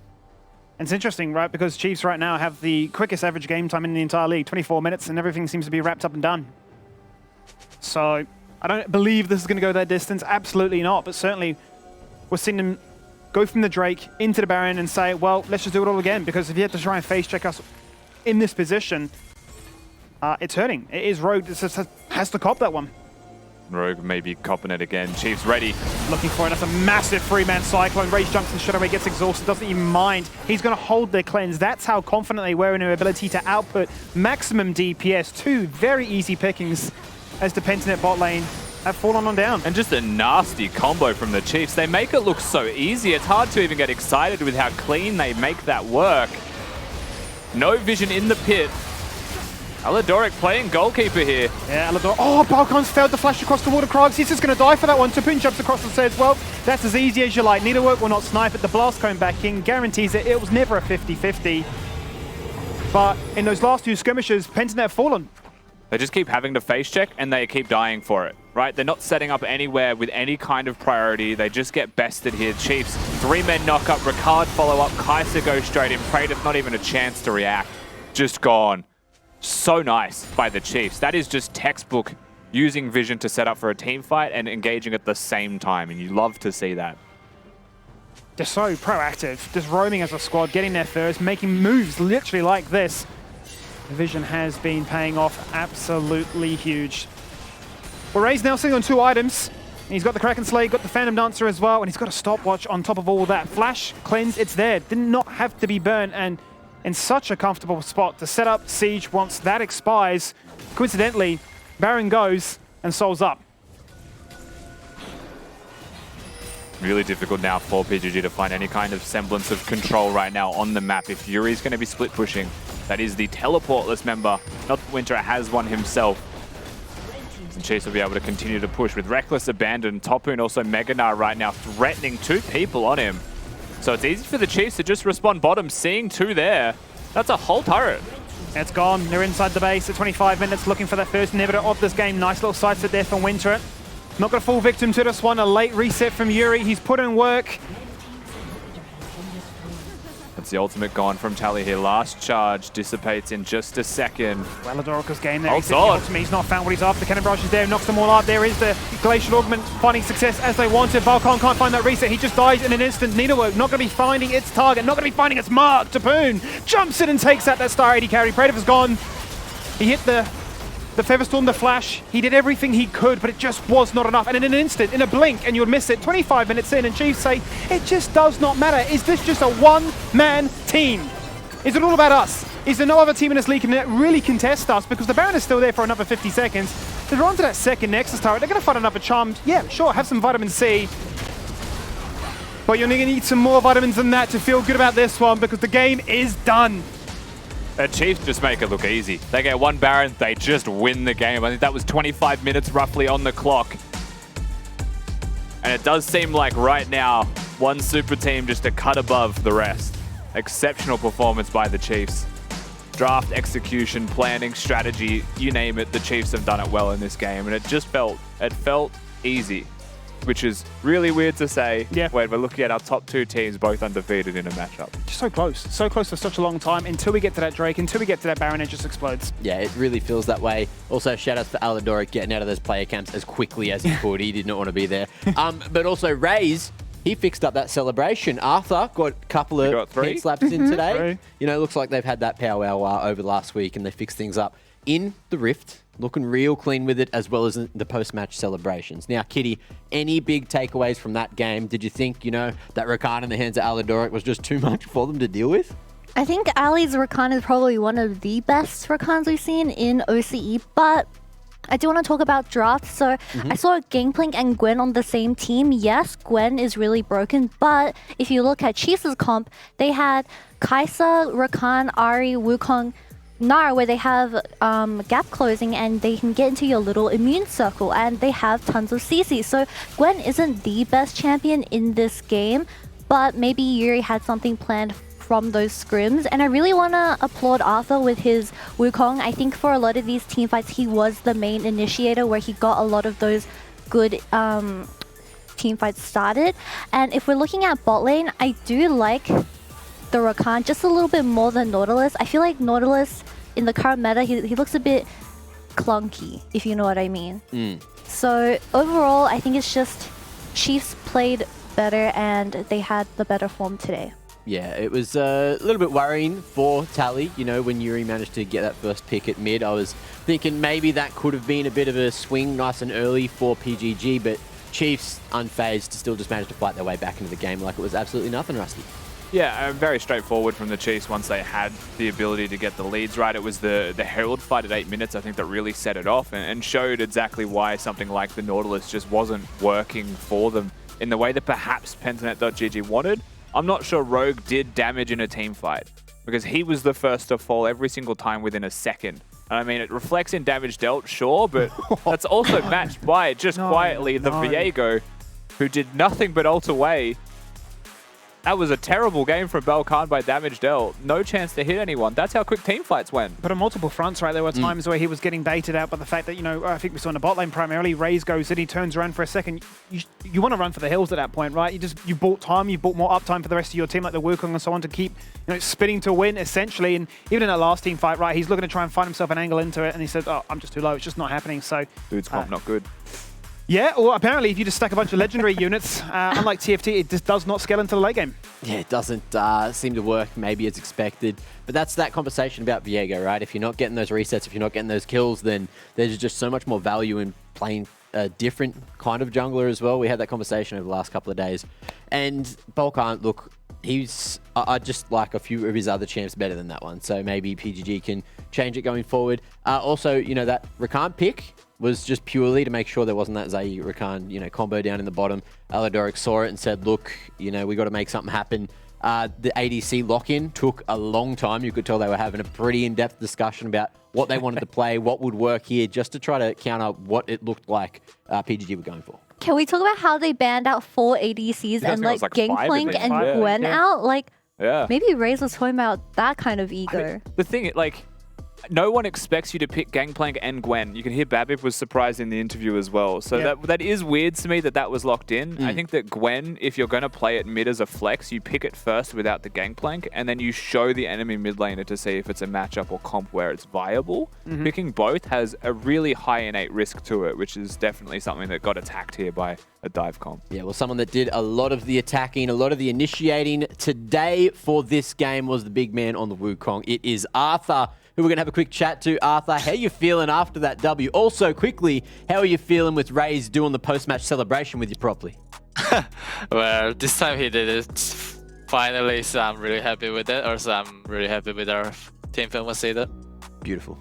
And it's interesting, right? Because Chiefs right now have the quickest average game time in the entire league, 24 minutes, and everything seems to be wrapped up and done. So I don't believe this is going to go that distance. Absolutely not. But certainly we're seeing them go from the Drake into the Baron and say, well, let's just do it all again. Because if you have to try and face check us in this position, it's hurting. It is Rogue that has to cop that one. Rogue maybe copping it again. Chiefs ready. Looking for it. That's a massive three-man Cyclone. Raes jumps in straight away, gets exhausted, doesn't even mind. He's going to hold their cleanse. That's how confident they were in their ability to output maximum DPS. Two very easy pickings as the Pentanet bot lane have fallen on down. And just a nasty combo from the Chiefs. They make it look so easy. It's hard to even get excited with how clean they make that work. No vision in the pit. Aladoric playing goalkeeper here. Yeah, Aladoric. Oh, BalKhan's failed to flash across the water. Krags. He's just going to die for that one. Topoon jumps across and says, well, that's as easy as you like. Needlework will not snipe it. The blast cone back in guarantees it. It was never a 50-50. But in those last two skirmishes, Pentanet have fallen. They just keep having to face check and they keep dying for it, right? They're not setting up anywhere with any kind of priority. They just get bested here. Chiefs, 3-men knock up, Rakan follow up, Xayah goes straight in. Praedyth, not even a chance to react. Just gone. So nice by the Chiefs. That is just textbook using vision to set up for a team fight and engaging at the same time, and you love to see that. They're so proactive, just roaming as a squad, getting there first, making moves literally like this. The vision has been paying off absolutely huge. Well, Raes now sitting on 2 items. He's got the Kraken Slayer, got the Phantom Dancer as well, and he's got a stopwatch on top of all that. Flash, cleanse, it's there. Did not have to be burned, and in such a comfortable spot to set up Siege once that expires. Coincidentally, Baron goes and Soul's up. Really difficult now for PGG to find any kind of semblance of control right now on the map. If Yuri's going to be split pushing, that is the teleportless member. Not that Winter has one himself. And Chiefs will be able to continue to push with Reckless Abandon. Topoon also Mega Gnar right now threatening 2 people on him. So it's easy for the Chiefs to just respond bottom, seeing 2 there. That's a whole turret. It's gone. They're inside the base at 25 minutes looking for that first inhibitor of this game. Nice little sidestep there from Winter. Not going to fall victim to this one. A late reset from Yuri. He's put in work. That's the ultimate gone from Tally here. Last charge dissipates in just a second. Well, Aladoric's game there. Oh, He's the ultimate. He's not found what he's after. The Cannon Barrage is there. Knocks them all up. There is the Glacial Augment finding success as they wanted. BalKhan can't find that reset. He just dies in an instant. Needlework not going to be finding its target. Not going to be finding its mark. Topoon jumps in and takes out that Star 80 carry. Praedyth is gone. He hit the Featherstorm, the flash. He did everything he could, but it just was not enough. And in an instant, in a blink, and you would miss it. 25 minutes in, and Chiefs say, it just does not matter. Is this just a one-man team? Is it all about us? Is there no other team in this league that can really contest us? Because the Baron is still there for another 50 seconds. They're on to that second Nexus turret. They're going to find another charm. Yeah, sure, have some vitamin C. But you're going to need some more vitamins than that to feel good about this one, because the game is done. The Chiefs just make it look easy. They get 1 Baron, they just win the game. I think that was 25 minutes roughly on the clock. And it does seem like right now, One super team just a cut above the rest. Exceptional performance by the Chiefs. Draft, execution, planning, strategy, you name it, the Chiefs have done it well in this game. And it felt easy, which is really weird to say when we're looking at our top 2 teams both undefeated in a matchup. So close for such a long time until we get to that Drake, until we get to that Baron, it just explodes. Yeah, it really feels that way. Also, shout out to Aladoric getting out of those player camps as quickly as he could. He did not want to be there. But also Raes, he fixed up that celebration. Arthur got a couple of head slaps in today. You know, looks like they've had that powwow over last week and they fixed things up in the Rift. Looking real clean with it, as well as the post-match celebrations. Now, Kitty, any big takeaways from that game? Did you think, you know, that Rakan in the hands of Aladoric was just too much for them to deal with? I think Ali's Rakan is probably one of the best Rakans we've seen in OCE, but I do want to talk about drafts. So I saw Gangplank and Gwen on the same team. Yes, Gwen is really broken, but if you look at Chiefs' comp, they had Xayah, Rakan, Ahri, Wukong, Gnar, where they have gap closing and they can get into your little immune circle, and they have tons of CC. So Gwen isn't the best champion in this game, but maybe Yuri had something planned from those scrims. And I really want to applaud Arthur with his Wukong. I think for a lot of these team fights, he was the main initiator where he got a lot of those good team fights started. And if we're looking at bot lane, I do like the Rakan just a little bit more than Nautilus. I feel like Nautilus in the current meta, he looks a bit clunky, if you know what I mean. So overall, I think it's just Chiefs played better and they had the better form today. Yeah, it was a little bit worrying for Tally, you know, when Yuri managed to get that first pick at mid. I was thinking maybe that could have been a bit of a swing nice and early for PGG, but Chiefs, unfazed, still just managed to fight their way back into the game like it was absolutely nothing, Rusty. Yeah, very straightforward from the Chiefs once they had the ability to get the leads right. It was the Herald fight at 8 minutes, I think, that really set it off and showed exactly why something like the Nautilus just wasn't working for them in the way that perhaps Pentanet.gg wanted. I'm not sure Rogue did damage in a team fight because he was the first to fall every single time within a second. And I mean, it reflects in damage dealt, sure, but that's also matched by just quietly the Viego, who did nothing but ult away. That was a terrible game from BalKhan by damage dealt. No chance to hit anyone. That's how quick team fights went. But on multiple fronts, right? There were times where he was getting baited out by the fact that, you know, I think we saw in the bot lane primarily, Raes goes in, he turns around for a second. You want to run for the hills at that point, right? You bought time, you bought more uptime for the rest of your team, like the Wukong and so on, to keep, you know, spinning to win, essentially. And even in that last team fight, right, he's looking to try and find himself an angle into it, and he says, oh, I'm just too low. It's just not happening. So dude's comp not good. Yeah, well, apparently if you just stack a bunch of legendary units, unlike TFT, it just does not scale into the late game. Yeah, it doesn't seem to work maybe as expected. But that's that conversation about Viego, right? If you're not getting those resets, if you're not getting those kills, then there's just so much more value in playing a different kind of jungler as well. We had that conversation over the last couple of days. And BalKhan, look, I just like a few of his other champs better than that one. So maybe PGG can change it going forward. Also, you know, that Rakan pick was just purely to make sure there wasn't that Xayah Rakan, you know, combo down in the bottom. Aladoric saw it and said, look, you know, we got to make something happen. The ADC lock-in took a long time. You could tell they were having a pretty in-depth discussion about what they wanted to play, what would work here, just to try to counter what it looked like PGG were going for. Can we talk about how they banned out 4 ADCs and like Gangplank and Gwen out? Like, maybe Raes was talking about that kind of ego. I mean, the thing, like, no one expects you to pick Gangplank and Gwen. You can hear Babip was surprised in the interview as well. So that is weird to me that was locked in. I think that Gwen, if you're going to play it mid as a flex, you pick it first without the Gangplank, and then you show the enemy mid laner to see if it's a matchup or comp where it's viable. Picking both has a really high innate risk to it, which is definitely something that got attacked here by a dive comp. Yeah, well, someone that did a lot of the attacking, a lot of the initiating today for this game was the big man on the Wukong. It is Arthur, who we're going to have a quick chat to. Arthur, how are you feeling after that W? Also, quickly, how are you feeling with Raes doing the post-match celebration with you properly? Well, this time he did it finally, so I'm really happy with it. Also, I'm really happy with our team film Seda. Beautiful.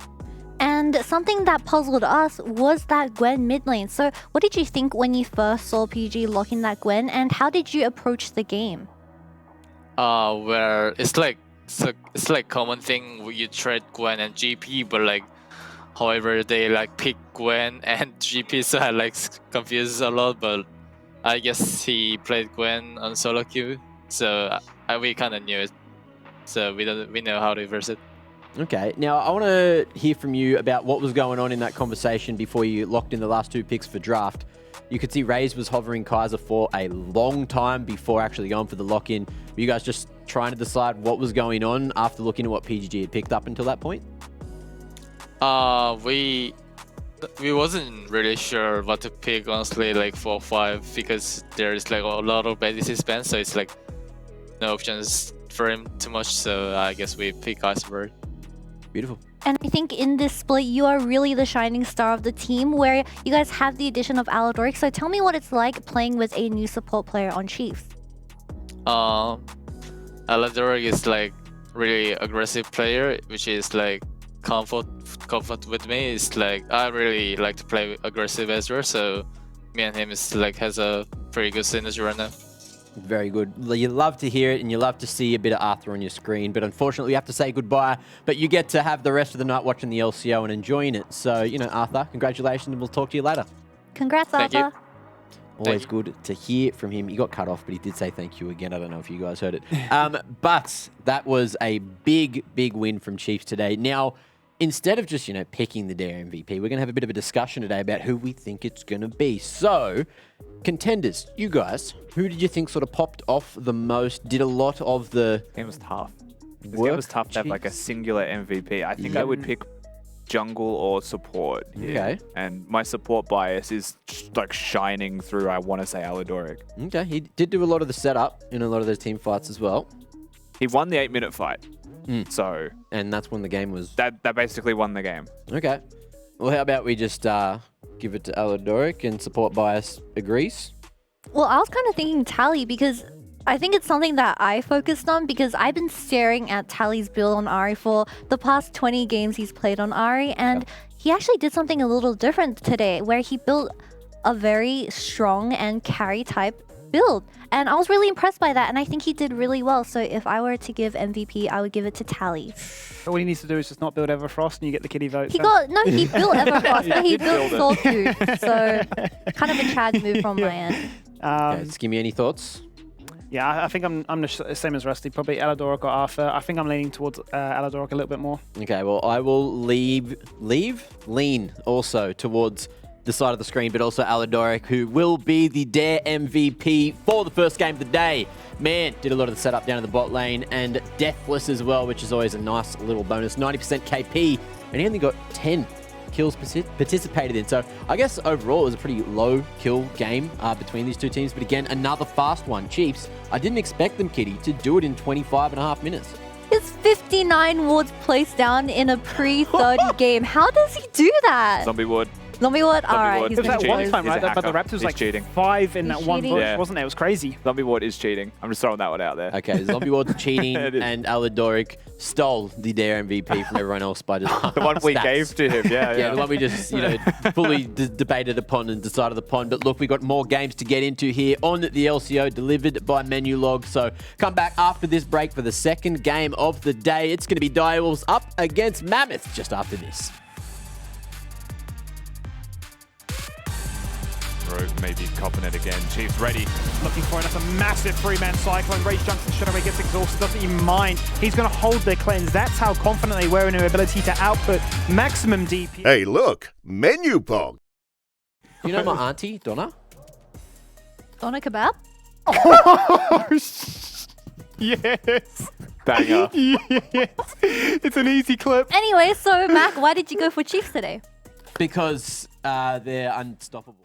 And something that puzzled us was that Gwen mid lane. So what did you think when you first saw PG locking that Gwen, and how did you approach the game? Where it's like common thing you trade Gwen and GP, but like however they like pick Gwen and GP, so I like confused a lot. But I guess he played Gwen on solo queue, so we kind of knew it. So we know how to reverse it. Okay, now I want to hear from you about what was going on in that conversation before you locked in the last 2 picks for draft. You could see Raes was hovering Kaiser for a long time before actually going for the lock-in. Were you guys just trying to decide what was going on after looking at what PGG had picked up until that point? We wasn't really sure what to pick, honestly, like 4-5, because there's like a lot of basic spans, so it's like no options for him too much, so I guess we pick Iceberg. Beautiful. And I think in this split, you are really the shining star of the team, where you guys have the addition of Aladoric. So tell me what it's like playing with a new support player on Chiefs. Aladoric is like really aggressive player, which is like comfort with me. It's like I really like to play aggressive as well, so me and him is like has a pretty good synergy right now. Very good. You love to hear it and you love to see a bit of Arthur on your screen, but unfortunately we have to say goodbye. But you get to have the rest of the night watching the LCO and enjoying it. So, you know, Arthur, congratulations, and we'll talk to you later. Congrats, Thank Arthur. you. Always good to hear from him. He got cut off, but he did say thank you again. I don't know if you guys heard it. But that was a big, big win from Chiefs today. Now, instead of just, you know, picking the Dare MVP, we're going to have a bit of a discussion today about who we think it's going to be. So, contenders, you guys, who did you think sort of popped off the most? Did a lot of the Game was tough. This work? game was tough to have like a singular MVP. I think I would pick jungle or support here. Okay. And my support bias is like shining through, I want to say, Aladoric. Okay, he did do a lot of the setup in a lot of those team fights as well. He won the 8-minute fight. So And that's when the game was... that basically won the game. Okay. Well, how about we just give it to Aladoric and support bias agrees? Well, I was kind of thinking Tally, because I think it's something that I focused on, because I've been staring at Tally's build on Ahri for the past 20 games he's played on Ahri, and he actually did something a little different today, where he built a very strong and carry type build. And I was really impressed by that, and I think he did really well. So if I were to give MVP, I would give it to Tally. But what he needs to do is just not build Everfrost and you get the kitty vote. He built Everfrost, but he built Soul Food. So kind of a Chad move from my end. Okay, Skimmy, any thoughts? Yeah, I think I'm the same as Rusty. Probably Aladoric or Arthur. I think I'm leaning towards Aladoric a little bit more. Okay, well, I will lean also towards the side of the screen, but also Aladoric, who will be the Dare MVP for the first game of the day. Man, did a lot of the setup down in the bot lane, and Deathless as well, which is always a nice little bonus. 90% KP, and he only got 10 kills participated in. So I guess overall it was a pretty low kill game between these two teams. But again, another fast one. Chiefs, I didn't expect them, Kitty, to do it in 25.5 minutes. It's 59 wards placed down in a pre-30 game. How does he do that? Zombie Ward. Zombie ward? Alright, Ward. he's It was been that one cheating. time, He's right? a But the hacker. Raptors He's like cheating. 5 in He's that one cheating. bush, Yeah. wasn't it? It was crazy. Zombie Ward is cheating. I'm just throwing that one out there. Okay, Zombie Ward's cheating, It is. and Aladoric stole the Dare MVP from everyone else by just The one we stats. gave to him, Yeah, the one we just, you know, fully debated upon and decided upon. But look, we got more games to get into here on the LCO, delivered by Menulog. So come back after this break for the second game of the day. It's going to be Direwolves up against Mammoth just after this. Rogue maybe copping it again. Chiefs ready. Looking for it. That's a massive 3-man cyclone. Rage jumps and straight away gets exhausted. Doesn't even mind. He's going to hold their cleanse. That's how confident they were in their ability to output maximum DP. Hey, look, menu pog. You know my auntie, Donna? Donna Kebab? Yes. Banger. Yes. It's an easy clip. Anyway, so Mac, why did you go for Chiefs today? Because they're unstoppable.